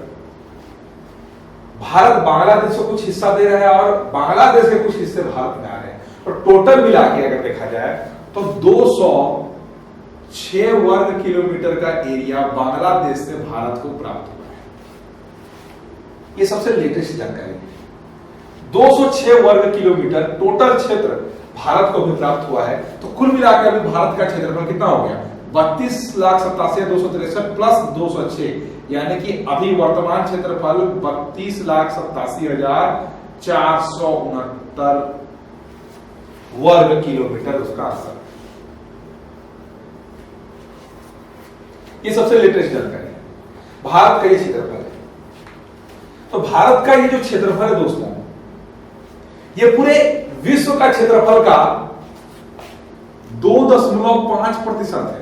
Speaker 2: भारत बांग्लादेश को कुछ हिस्सा दे रहा है और बांग्लादेश के कुछ हिस्से भारत में आ रहे हैं, और टोटल मिला के अगर देखा जाए तो 206 वर्ग किलोमीटर का एरिया बांग्लादेश से भारत को प्राप्त हुआ है। ये सबसे लेटेस्ट जानकारी है। 206 वर्ग किलोमीटर टोटल क्षेत्र भारत को भी प्राप्त हुआ है। तो कुल मिलाकर अभी भारत का क्षेत्रफल कितना हो गया? 32,87,263 प्लस 206, यानी कि अभी वर्तमान क्षेत्रफल 32,87,469 वर्ग किलोमीटर उसका आंसर। ये सबसे लेटेस्ट जानकारी है। भारत का ये क्षेत्रफल है। तो भारत का ये जो क्षेत्रफल है दोस्तों, ये पूरे विश्व का क्षेत्रफल का 2.5% है।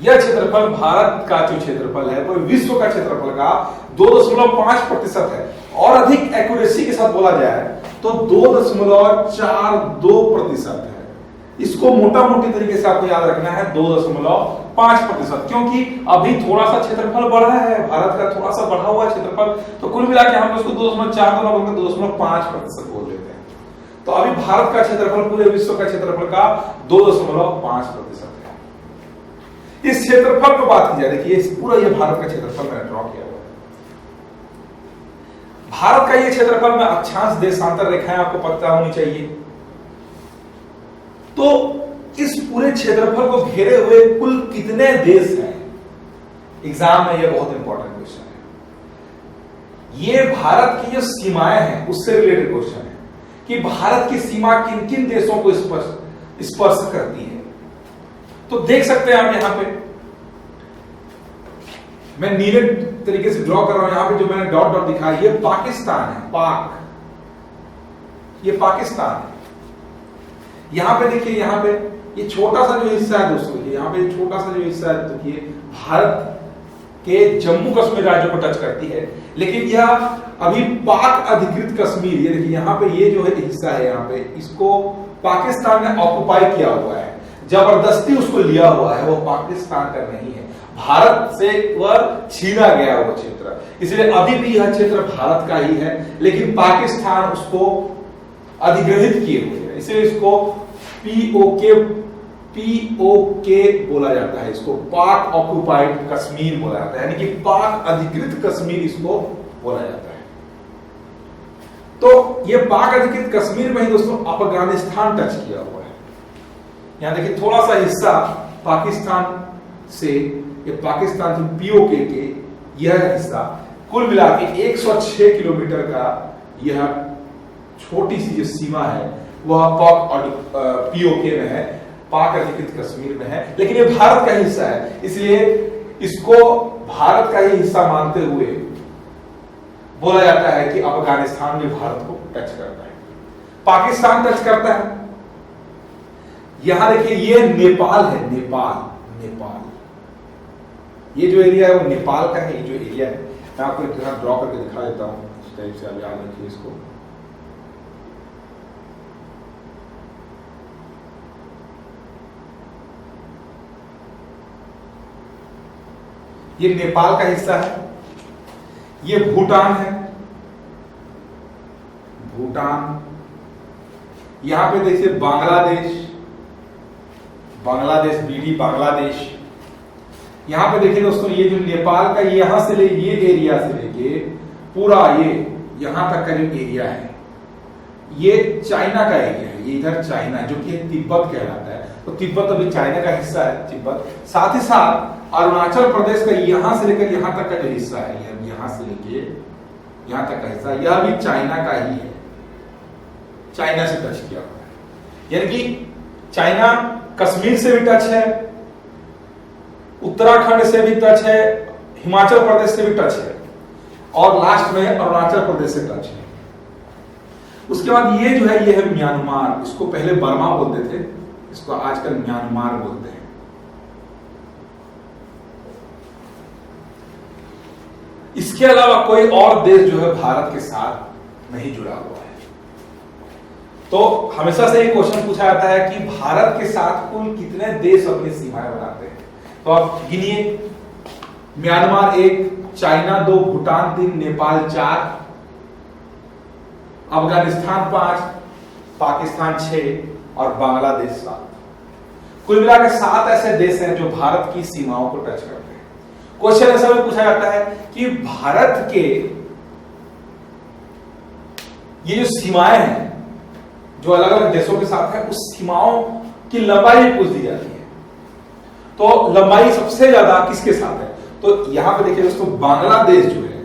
Speaker 2: यह क्षेत्रफल भारत का जो क्षेत्रफल है वो विश्व का क्षेत्रफल का 2.5% है, और अधिक एक्यूरेसी के साथ बोला जाए तो 2.42% है। इसको मोटा मोटी तरीके से आपको याद रखना है 2.5%, क्योंकि अभी थोड़ा सा क्षेत्रफल बढ़ा है भारत का, थोड़ा सा बढ़ा हुआ क्षेत्रफल, तो कुल मिला के हम उसको 2.4 2.5% बोल देते हैं। तो अभी भारत का क्षेत्रफल पूरे विश्व का क्षेत्रफल का 2.5% है। इस क्षेत्रफल पर बात की जाए, देखिए पूरा ये भारत का क्षेत्रफल मैंने ड्रॉ किया हुआ है। भारत का ये क्षेत्रफल में अक्षांश देशांतर रेखाएं आपको पता होनी चाहिए। तो इस पूरे क्षेत्रफल को घेरे हुए कुल कितने देश हैं? एग्जाम में यह बहुत इंपॉर्टेंट क्वेश्चन है। ये भारत की जो सीमाएं हैं उससे रिलेटेड क्वेश्चन है कि भारत की सीमा किन किन देशों को स्पर्श करती है। तो देख सकते हैं आप यहां पे, मैं नीले तरीके से ड्रॉ कर रहा हूं। यहां पे जो मैंने डॉट डॉट दिखाया ये पाकिस्तान है, पाक, ये पाकिस्तान है। यहां पे देखिए, यहां पे ये छोटा सा जो हिस्सा है दोस्तों, ये यहां पे छोटा सा जो हिस्सा है, तो ये भारत के जम्मू कश्मीर राज्य को टच करती है, लेकिन यह अभी पाक अधिकृत कश्मीर, ये देखिए यहां पे ये जो है हिस्सा है, यहां पे इसको पाकिस्तान ने ऑक्युपाई किया हुआ है, जबरदस्ती उसको लिया हुआ है, वो पाकिस्तान का नहीं है, भारत से वह छीना गया वो क्षेत्र। इसलिए अभी भी यह क्षेत्र भारत का ही है, लेकिन पाकिस्तान उसको अधिग्रहित किए हुए है, इसलिए इसको पीओके बोला जाता है, इसको पाक ऑक्युपाइड कश्मीर बोला जाता है, यानी कि पाक अधिकृत कश्मीर इसको बोला जाता है। तो ये पाक अधिकृत कश्मीर में ही दोस्तों अफगानिस्तान टच किया हुआ है। यहां देखिए थोड़ा सा हिस्सा पाकिस्तान से, ये पाकिस्तान से पीओके के यह हिस्सा, कुल मिला के 106 किलोमीटर का यह छोटी सी जो सीमा है वह पाक और पीओके में है, पाक अधिकृत कश्मीर में है, लेकिन ये भारत का हिस्सा है, इसलिए इसको भारत का ही हिस्सा मानते हुए बोला जाता है कि अफगानिस्तान भी भारत को टच करता है, पाकिस्तान टच करता है। यहां देखिए ये नेपाल है, नेपाल, ये जो एरिया है वो नेपाल का है। ये जो एरिया है मैं आपको ड्रॉ करके दिखा देता हूं, इस टाइप से आप याद रखिए इसको। ये नेपाल का हिस्सा है, ये भूटान है, भूटान, यहां पे देखिए बांग्लादेश, बीडी बांग्लादेश। यहां पे देखिए दोस्तों ये जो नेपाल का यहां से ले, ये एरिया से लेके पूरा ये यहां तक का जो एरिया है ये चाइना का एरिया है, ये इधर चाइना है जो कि तिब्बत कहलाता है। तो तिब्बत अभी चाइना का हिस्सा है, तिब्बत। साथ ही साथ अरुणाचल प्रदेश का यहां से लेकर यहां तक का जो हिस्सा है, यहां से लेके यहां तक का हिस्सा, यह भी चाइना का ही है, चाइना से टच किया हुआ है। यानी कि चाइना कश्मीर से भी टच है, उत्तराखंड से भी टच है, हिमाचल प्रदेश से भी टच है, और लास्ट में अरुणाचल प्रदेश से टच है। उसके बाद ये जो है, ये है म्यांमार, इसको पहले बर्मा बोलते थे, इसको आजकल म्यांमार बोलते हैं। इसके अलावा कोई और देश जो है भारत के साथ नहीं जुड़ा हुआ है। तो हमेशा से ये क्वेश्चन पूछा जाता है कि भारत के साथ कुल कितने देश अपनी सीमाएं बनाते हैं। तो आप गिनिए, म्यांमार 1, चाइना 2, भूटान 3, नेपाल 4, अफगानिस्तान 5, पाकिस्तान 6 और बांग्लादेश 7। कुल मिलाकर 7 ऐसे देश हैं जो भारत की सीमाओं को टच करते हैं। क्वेश्चन ऐसा भी पूछा जाता है कि भारत के ये जो सीमाएं हैं जो अलग अलग देशों के साथ है, उस सीमाओं की लंबाई पूछ दी जाती है। तो लंबाई सबसे ज्यादा किसके साथ है? तो यहां पे देखिए दोस्तों, बांग्लादेश जो है,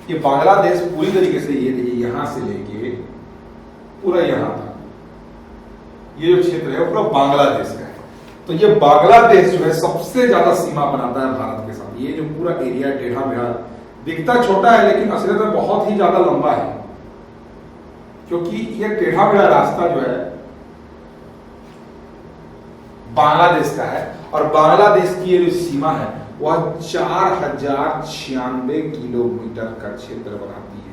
Speaker 2: ये बांग्लादेश पूरी तरीके से ये देखिए यहां से लेके पूरा यहां तक ये जो क्षेत्र है वो पूरा बांग्लादेश का है। तो ये बांग्लादेश जो है सबसे ज्यादा सीमा बनाता है भारत के साथ। ये जो पूरा एरिया टेढ़ा मेढ़ा दिखता छोटा है, लेकिन असलियत में बहुत ही ज्यादा लंबा है, क्योंकि ये टेढ़ा मेढ़ा रास्ता जो है बांग्लादेश का है। और बांग्लादेश की ये जो सीमा है वह 4096 किलोमीटर का क्षेत्र बनाती है।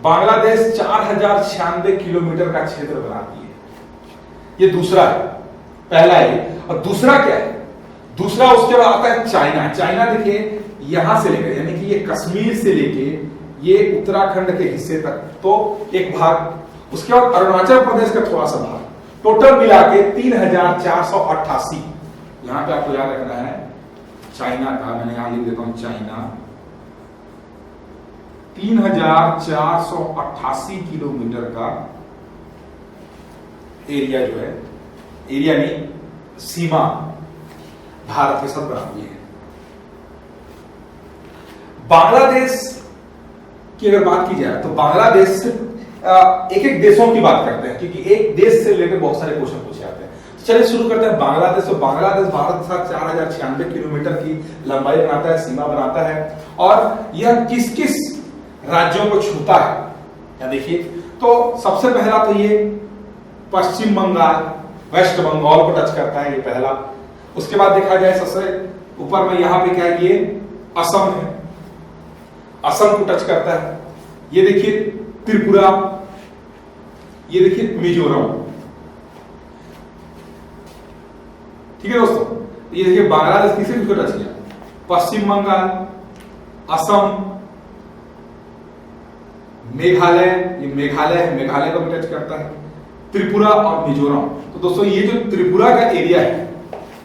Speaker 2: बांग्लादेश 4096 किलोमीटर का क्षेत्र बनाती है। ये दूसरा है, पहला है। और दूसरा क्या है? दूसरा उसके बाद आता है चाइना। चाइना देखिए यहां से लेकर, यानी कि ये कश्मीर से लेके ये उत्तराखंड के हिस्से तक तो एक भाग, उसके बाद अरुणाचल प्रदेश का थोड़ा सा भाग, टोटल मिला के 3488। यहां पे आपको याद रखना है चाइना का, मैंने यहां लिख देता हूं चाइना, 3488 किलोमीटर का एरिया जो है, एरिया नहीं सीमा भारत के साथ बनाती है। बांग्लादेश की अगर बात की जाए तो बांग्लादेश से एक एक देशों की बात करते हैं, क्योंकि एक देश से रिलेटेड बहुत सारे क्वेश्चन पूछे जाते हैं। तो चलिए शुरू करते हैं बांग्लादेश। तो बांग्लादेश भारत के साथ 4096 किलोमीटर की लंबाई बनाता है, सीमा बनाता है। और यह किस किस राज्यों को छूता है, या देखिए, तो सबसे पहला तो ये पश्चिम बंगाल, वेस्ट बंगाल को टच करता है, ये पहला। उसके बाद देखा जाए सबसे ऊपर में यहां पे क्या है, ये असम है, असम को टच करता है। ये देखिए त्रिपुरा, ये देखिए मिजोरम। ठीक है दोस्तों, ये देखिए बांग्लादेश किसे किसको टच किया? पश्चिम बंगाल, असम, मेघालय, ये मेघालय है, मेघालय को भी टच करता है, त्रिपुरा और मिजोरम। तो दोस्तों ये जो त्रिपुरा का एरिया है,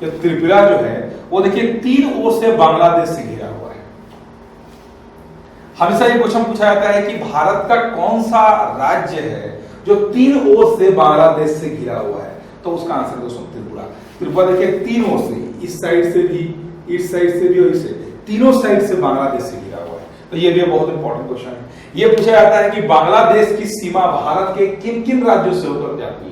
Speaker 2: ये त्रिपुरा जो है वो देखिए 3 ओर से बांग्लादेश से घिरा हुआ है। हमेशा ये क्वेश्चन पूछा जाता है कि भारत का कौन सा राज्य है जो 3 ओर से बांग्लादेश से घिरा हुआ है? तो उसका आंसर दोस्तों त्रिपुरा। त्रिपुरा देखिए 3 ओर से, इस साइड से भी, इस साइड से भी और इस साइड, तीनों साइड से बांग्लादेश से घिरा हुआ है। तो ये भी बहुत इंपॉर्टेंट क्वेश्चन है। ये पूछा जाता है कि बांग्लादेश की सीमा भारत के किन किन राज्यों से होकर जाती है?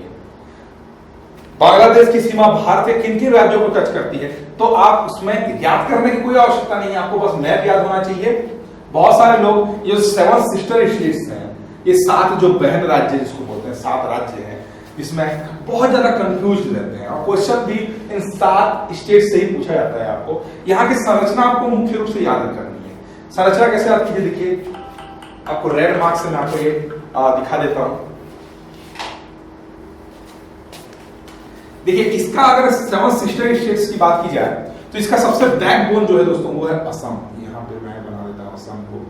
Speaker 2: बांग्लादेश की सीमा भारत के किन किन राज्यों को टच करती है? तो आप उसमें याद करने की कोई आवश्यकता नहीं है, आपको बस मैप याद होना चाहिए। बहुत सारे लोग ये 7 सिस्टर स्टेट्स हैं, ये 7 जो बहन राज्य जिसको बोलते हैं, 7 राज्य हैं, इसमें बहुत ज्यादा कंफ्यूज रहते हैं। और क्वेश्चन भी इन 7 स्टेट से ही पूछा जाता है आपको। यहाँ की संरचना आपको मुख्य रूप से याद करनी है। संरचना कैसे याद कीजिए, देखिए आपको रेड मार्क से मैं आपको ये दिखा देता हूं। देखिए इसका अगर 7 सिस्टर स्टेट्स की बात की जाए तो इसका सबसे बैकबोन जो है दोस्तों वो है असम। यहां पे मैं बना देता हूं असम को,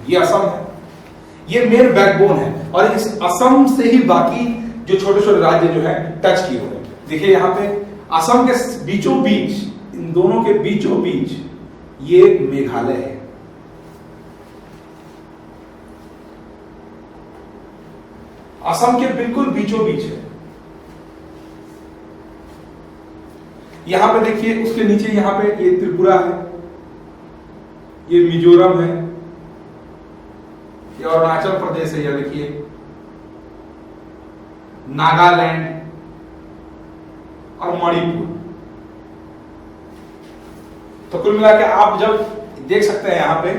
Speaker 2: ये असम है, ये मेन बैकबोन है। और इस असम से ही बाकी जो छोटे छोटे राज्य जो है टच किए हुए हैं। देखिए यहां पे असम के बीचों बीच, इन दोनों के बीचों बीच ये मेघालय है। असम के बिल्कुल बीचों बीच है। यहां पे देखिए उसके नीचे यहां पे ये त्रिपुरा है, ये मिजोरम है, ये अरुणाचल प्रदेश है, या देखिए नागालैंड और मणिपुर। तो कुल मिला के आप जब देख सकते हैं यहां पे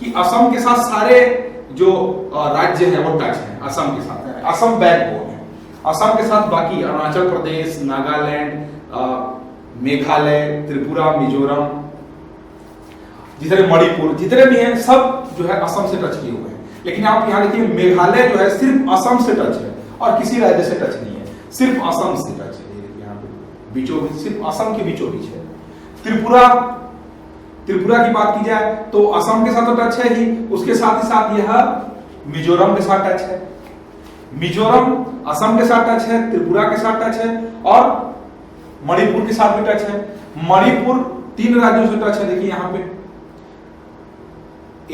Speaker 2: कि असम के साथ सारे जो राज्य हैं वो टच हैं, असम के साथ है। असम बैकबोन है। असम के साथ बाकी अरुणाचल प्रदेश, नागालैंड, मेघालय, त्रिपुरा, मिजोरम, जितने मणिपुर, जितने भी हैं सब जो है असम से टच किए हुए हैं। लेकिन आप यहाँ देखिए मेघालय जो है सिर्फ असम से टच है और किसी राज्य से टच नहीं है, सिर्फ असम से टच है। यहाँ पे बीचों बीच, सिर्फ असम के बीचों बीच है। त्रिपुरा की बात की जाए तो असम के साथ तो टच है ही, उसके साथ ही साथ यह मिजोरम के साथ टच है। मिजोरम असम के साथ टच है, त्रिपुरा के साथ टच है और मणिपुर के साथ भी टच है। मणिपुर 3 राज्यों से टच है, देखिए यहाँ पे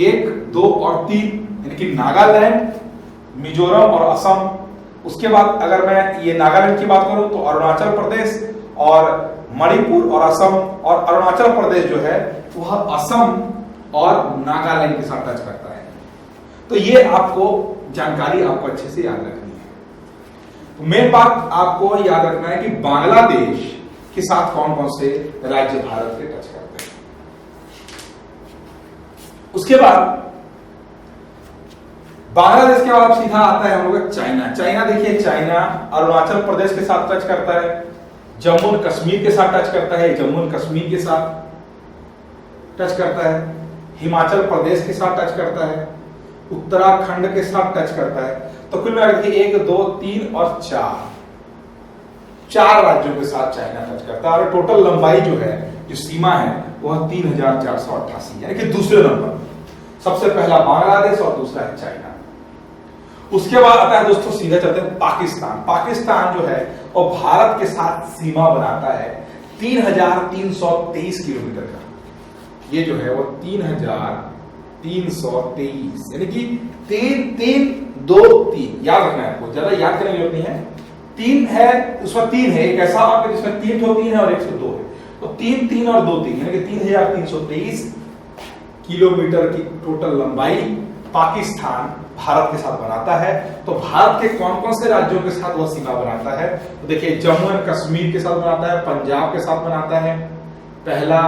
Speaker 2: 1, 2 और 3, यानी कि नागालैंड, मिजोरम और असम। उसके बाद अगर मैं ये नागालैंड की बात करूं तो अरुणाचल प्रदेश और मणिपुर और असम, और अरुणाचल प्रदेश जो है वह असम और नागालैंड के साथ टच करता है। तो ये आपको जानकारी आपको अच्छे से याद रखनी है। तो मेन बात आपको याद रखना है कि बांग्लादेश के साथ कौन कौन से राज्य भारत के टच करते हैं। उसके बाद बांग्लादेश के बाद सीधा आता है हम लोग चाइना। चाइना देखिए, चाइना अरुणाचल प्रदेश के साथ टच करता है, जम्मू और कश्मीर के साथ टच करता है, जम्मू और कश्मीर के साथ टच करता है, हिमाचल प्रदेश के साथ टच करता है, उत्तराखंड के साथ टच करता है। तो कुल मिलाकर देखिए 1, 2, 3 और 4 राज्यों के साथ चाइना टच करता है। और टोटल लंबाई जो है, जो सीमा है, वह 3488, यानी कि दूसरे नंबर। सबसे पहला बांग्लादेश और दूसरा है चाइना। उसके बाद आता है दोस्तों, सीधा चलते हैं पाकिस्तान। पाकिस्तान जो है वो भारत के साथ सीमा बनाता है 3323 किलोमीटर का। ये जो है वो 3323, यानी कि 3 याद रखना है आपको, ज्यादा याद करने की जरूरत नहीं है। 3 है, उसमें 3 है, एक ऐसा वाक्य जिसमें 3 तो 3 है और 102 है, तो 3, 3 और 2, 3, यानी कि 3323 किलोमीटर की टोटल लंबाई पाकिस्तान भारत के साथ बनाता है। तो भारत के कौन कौन से राज्यों के साथ वह सीमा बनाता है? तो देखिए, जम्मू एंड कश्मीर के साथ बनाता है, पंजाब के साथ बनाता है, पहला,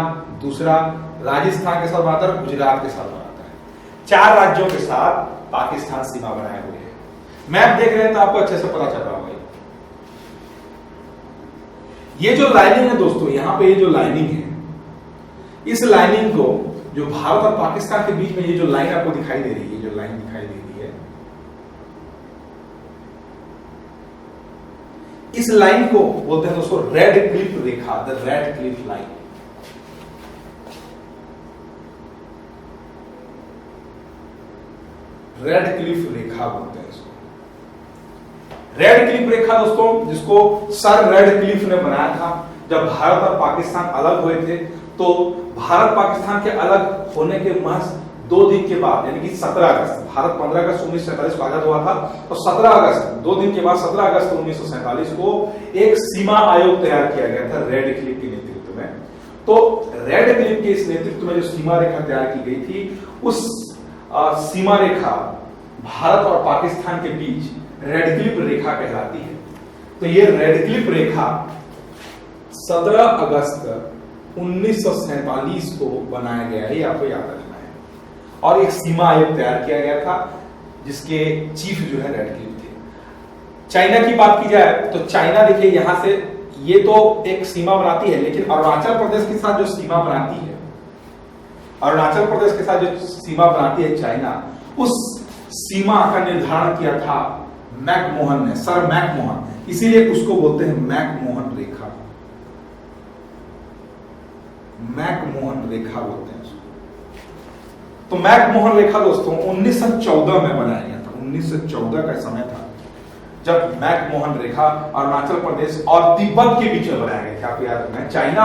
Speaker 2: दूसरा, राजस्थान के साथ बनाता है, गुजरात के साथ बनाता है। 4 राज्यों के साथ पाकिस्तान सीमा बनाए हुए है। मैप देख रहे हैं तो आपको अच्छे से पता चल रहा होगा। ये जो लाइनिंग है दोस्तों, यहां पे ये जो लाइनिंग है, इस लाइनिंग को, जो भारत और पाकिस्तान के बीच में ये जो लाइन आपको दिखाई दे रही है, जो लाइन दिखाई दे रही है, इस लाइन को बोलते हैं दोस्तों रेड क्लिफ रेखा, the Radcliffe line. Radcliffe रेखा बोलते हैं इसको। रेड क्लिफ रेखा दोस्तों, जिसको सर रेड क्लिफ ने बनाया था। जब भारत और पाकिस्तान अलग हुए थे, तो भारत पाकिस्तान के अलग होने के महज 2 दिन के बाद, यानी कि 17 अगस्त, भारत 15 अगस्त 1947 को आजाद हुआ था, तो 17 अगस्त, 2 दिन के बाद 17 अगस्त 1947 को एक सीमा आयोग तैयार किया गया था रेड क्लिफ के नेतृत्व में। तो रेड क्लिफ के इस नेतृत्व में जो सीमा रेखा तैयार की गई थी, उस सीमा रेखा भारत और पाकिस्तान के बीच रेड क्लिफ रेखा कहलाती है। तो ये रेड क्लिफ रेखा 17 अगस्त 1947 को बनाया गया है, ये आपको याद रखना है। और एक सीमा आयोग तैयार किया गया था, जिसके चीफ जो है रेड क्लिफ थे। चाइना की बात की जाए तो चाइना देखिए, यहां से ये तो एक सीमा बनाती है, लेकिन अरुणाचल प्रदेश के साथ जो सीमा बनाती है, अरुणाचल प्रदेश के साथ जो सीमा बनाती है चाइना, उस सीमा का निर्धारण किया था मैकमोहन ने, सर मैकमोहन, इसीलिए उसको बोलते हैं मैकमोहन रेखा। मैकमोहन रेखा बोलते हैं उसको। तो मैकमोहन रेखा दोस्तों 1914 में बनाया गया था। 1914 का समय था जब मैकमोहन रेखा अरुणाचल प्रदेश और तिब्बत के बीच में बनाया गया था। आपको याद रखना है, चाइना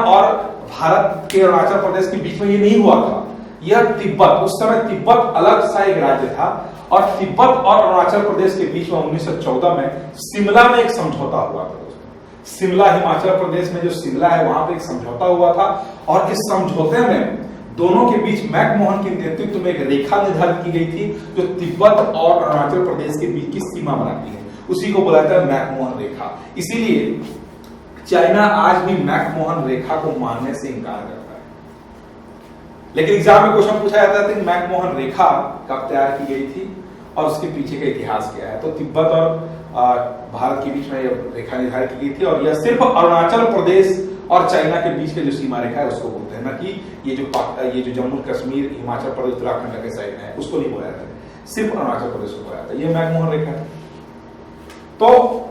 Speaker 2: और भारत के अरुणाचल प्रदेश के बीच में ये नहीं हुआ था। यह तिब्बत, उस समय तिब्बत अलग सा एक राज्य था, और तिब्बत और अरुणाचल प्रदेश के बीच में 1914 में शिमला में एक समझौता हुआ था दोस्तों। शिमला, हिमाचल प्रदेश में जो शिमला है, वहां पे एक समझौता हुआ था, और इस समझौते में दोनों के बीच मैकमोहन के नेतृत्व में एक रेखा निर्धारित की गई थी, जो तिब्बत और अरुणाचल प्रदेश के बीच की सीमा बनाती है। उसी को बुलाता है मैकमोहन रेखा। इसीलिए चाइना आज भी मैकमोहन रेखा को मानने से इनकार करता है। लेकिन एग्जाम में क्वेश्चन पूछा जाता है कि मैकमोहन रेखा कब तैयार की गई थी और उसके पीछे का इतिहास क्या है। तो तिब्बत और भारत के बीच में यह रेखा निर्धारित की गई थी, और यह सिर्फ अरुणाचल प्रदेश और चाइना के बीच के जो सीमा रेखा है उसको बोलते हैं, ना कि ये जो जम्मू कश्मीर, हिमाचल प्रदेश, उत्तराखंड के साइड है उसको नहीं बोला जाता है, सिर्फ अरुणाचल प्रदेश को बोला जाता है। ये मैकमोहन रेखा है। तो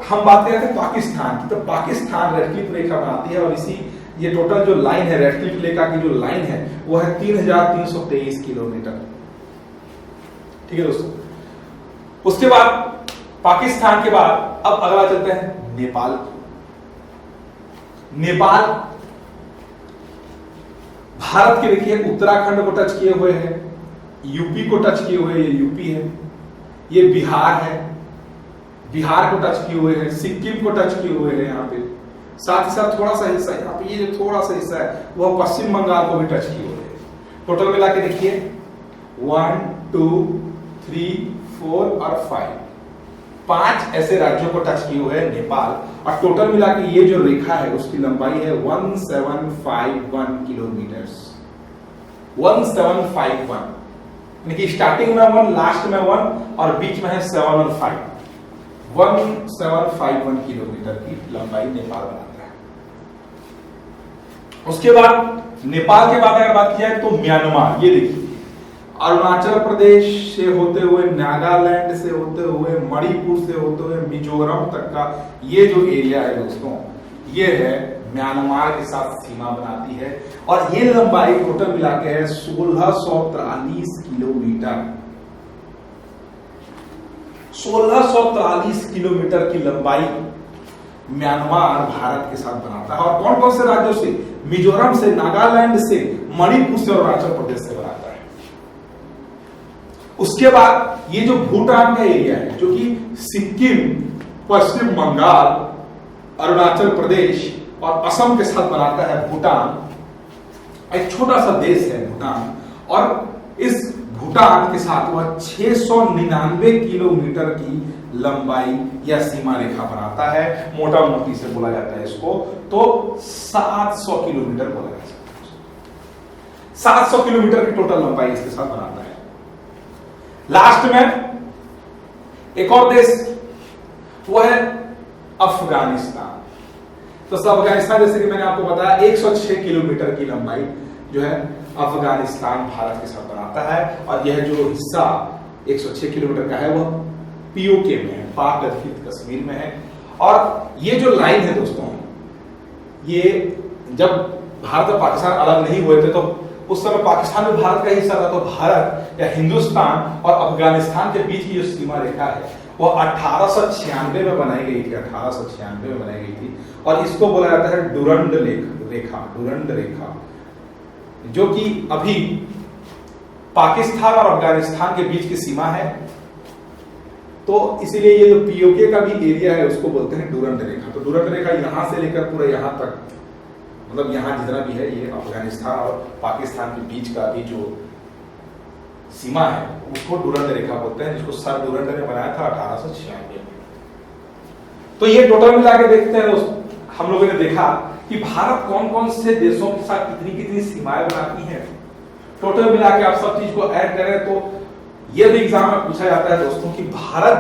Speaker 2: हम बात करते हैं पाकिस्तान की, तो पाकिस्तान रेड क्लिफ रेखा बनाती है, और इसी ये टोटल जो लाइन है रेड क्लिफ रेखा की जो लाइन है वो है 3323 किलोमीटर। ठीक है दोस्तों। उसके बाद पाकिस्तान के बाद अब अगला चलते हैं नेपाल। नेपाल भारत के देखिए उत्तराखंड को टच किए हुए है, यूपी को टच किए हुए, ये यूपी है, ये बिहार है, बिहार को टच किए हुए हैं, सिक्किम को टच किए हुए हैं यहाँ पे, साथ ही साथ थोड़ा सा हिस्सा यहाँ पे, ये जो थोड़ा सा हिस्सा है वह पश्चिम बंगाल को भी टच किए हुए हैं। टोटल मिला के देखिए 1 2 3 4 और 5 ऐसे राज्यों को टच किए हुए हैं नेपाल, और टोटल मिला के ये जो रेखा है उसकी लंबाई है 1751 किलोमीटर। 1751 यानी कि स्टार्टिंग में 1, लास्ट में 1 और बीच में है 7 और 5। 1751 किलोमीटर की लंबाई नेपाल बनाता है। उसके बाद नेपाल के बाद अगर बात की जाए तो म्यांमार, ये देखिए अरुणाचल प्रदेश से होते हुए, नागालैंड से होते हुए, मणिपुर से होते हुए मिजोरम तक का ये जो एरिया है दोस्तों, ये है म्यांमार के साथ सीमा बनाती है, और ये लंबाई टोटल मिला के है 1643 किलोमीटर। 1643 किलोमीटर की लंबाई म्यांमार भारत के साथ बनाता है, और कौन कौन से राज्यों से? मिजोरम से, नागालैंड से, मणिपुर से और अरुणाचल प्रदेश से बनाता है। उसके बाद ये जो भूटान का एरिया है, जो कि सिक्किम, पश्चिम बंगाल, अरुणाचल प्रदेश और असम के साथ बनाता है भूटान। एक छोटा सा देश है भूटान, और इस भूटान के साथ वह 699 किलोमीटर की लंबाई या सीमा रेखा बनाता है। मोटा मोटी से बोला जाता है इसको तो 700 किलोमीटर बोला जा सकता है। 700 किलोमीटर की टोटल लंबाई इसके साथ बनाता है। लास्ट में एक और देश वो है अफगानिस्तान। तो अफगानिस्तान, जैसे कि मैंने आपको बताया, 106 किलोमीटर की लंबाई जो है अफगानिस्तान भारत के साथ बनाता है, और यह जो हिस्सा 106 किलोमीटर का है वह पीओके में है, पाक अधिकृत कश्मीर में है। और ये जो लाइन है दोस्तों, ये जब भारत और पाकिस्तान अलग नहीं हुए थे तो उस समय पाकिस्तान में भारत का हिस्सा था, तो भारत या हिंदुस्तान और अफगानिस्तान के बीच की जो सीमा रेखा है वो 1896 में बनाई गई थी। 1896 में बनाई गई थी, और इसको बोला जाता है डुरंड रेखा, डुरंड रेखा, जो कि अभी पाकिस्तान और अफगानिस्तान के बीच की सीमा है। तो इसीलिए ये जो पीओके का भी एरिया है उसको बोलते हैं डुरंड रेखा। तो डुरंड रेखा यहां से लेकर पूरा यहां तक, मतलब यहां जितना भी है, ये अफगानिस्तान और पाकिस्तान के बीच का भी जो सीमा है उसको डुरंड रेखा बोलते हैं, जिसको सर डुरंड ने बनाया था 1896 में। तो ये टोटल मिला के देखते हैं दोस्तों, हम लोगों ने देखा कि भारत कौन कौन से देशों के साथ कितनी कितनी सीमाएं बनाती है। टोटल मिला के आप सब चीज को ऐड करें तो यह भी एग्जाम में पूछा जाता है दोस्तों कि भारत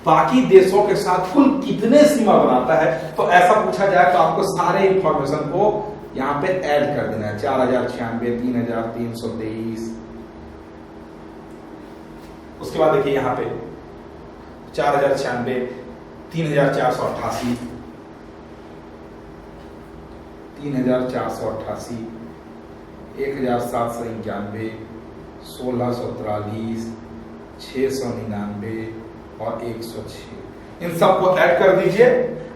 Speaker 2: बाकी देशों के साथ कुल कितने सीमा बनाता है। तो ऐसा पूछा जाए तो आपको सारे इंफॉर्मेशन को यहां पे ऐड कर देना है। 4096, 3323, उसके बाद देखिए यहां पे 4096, 3488, 3488, 1791, 1643, 699 और 106, इन सबको ऐड कर दीजिए।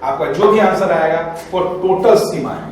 Speaker 2: आपका जो भी आंसर आएगा वो टोटल सीमा है।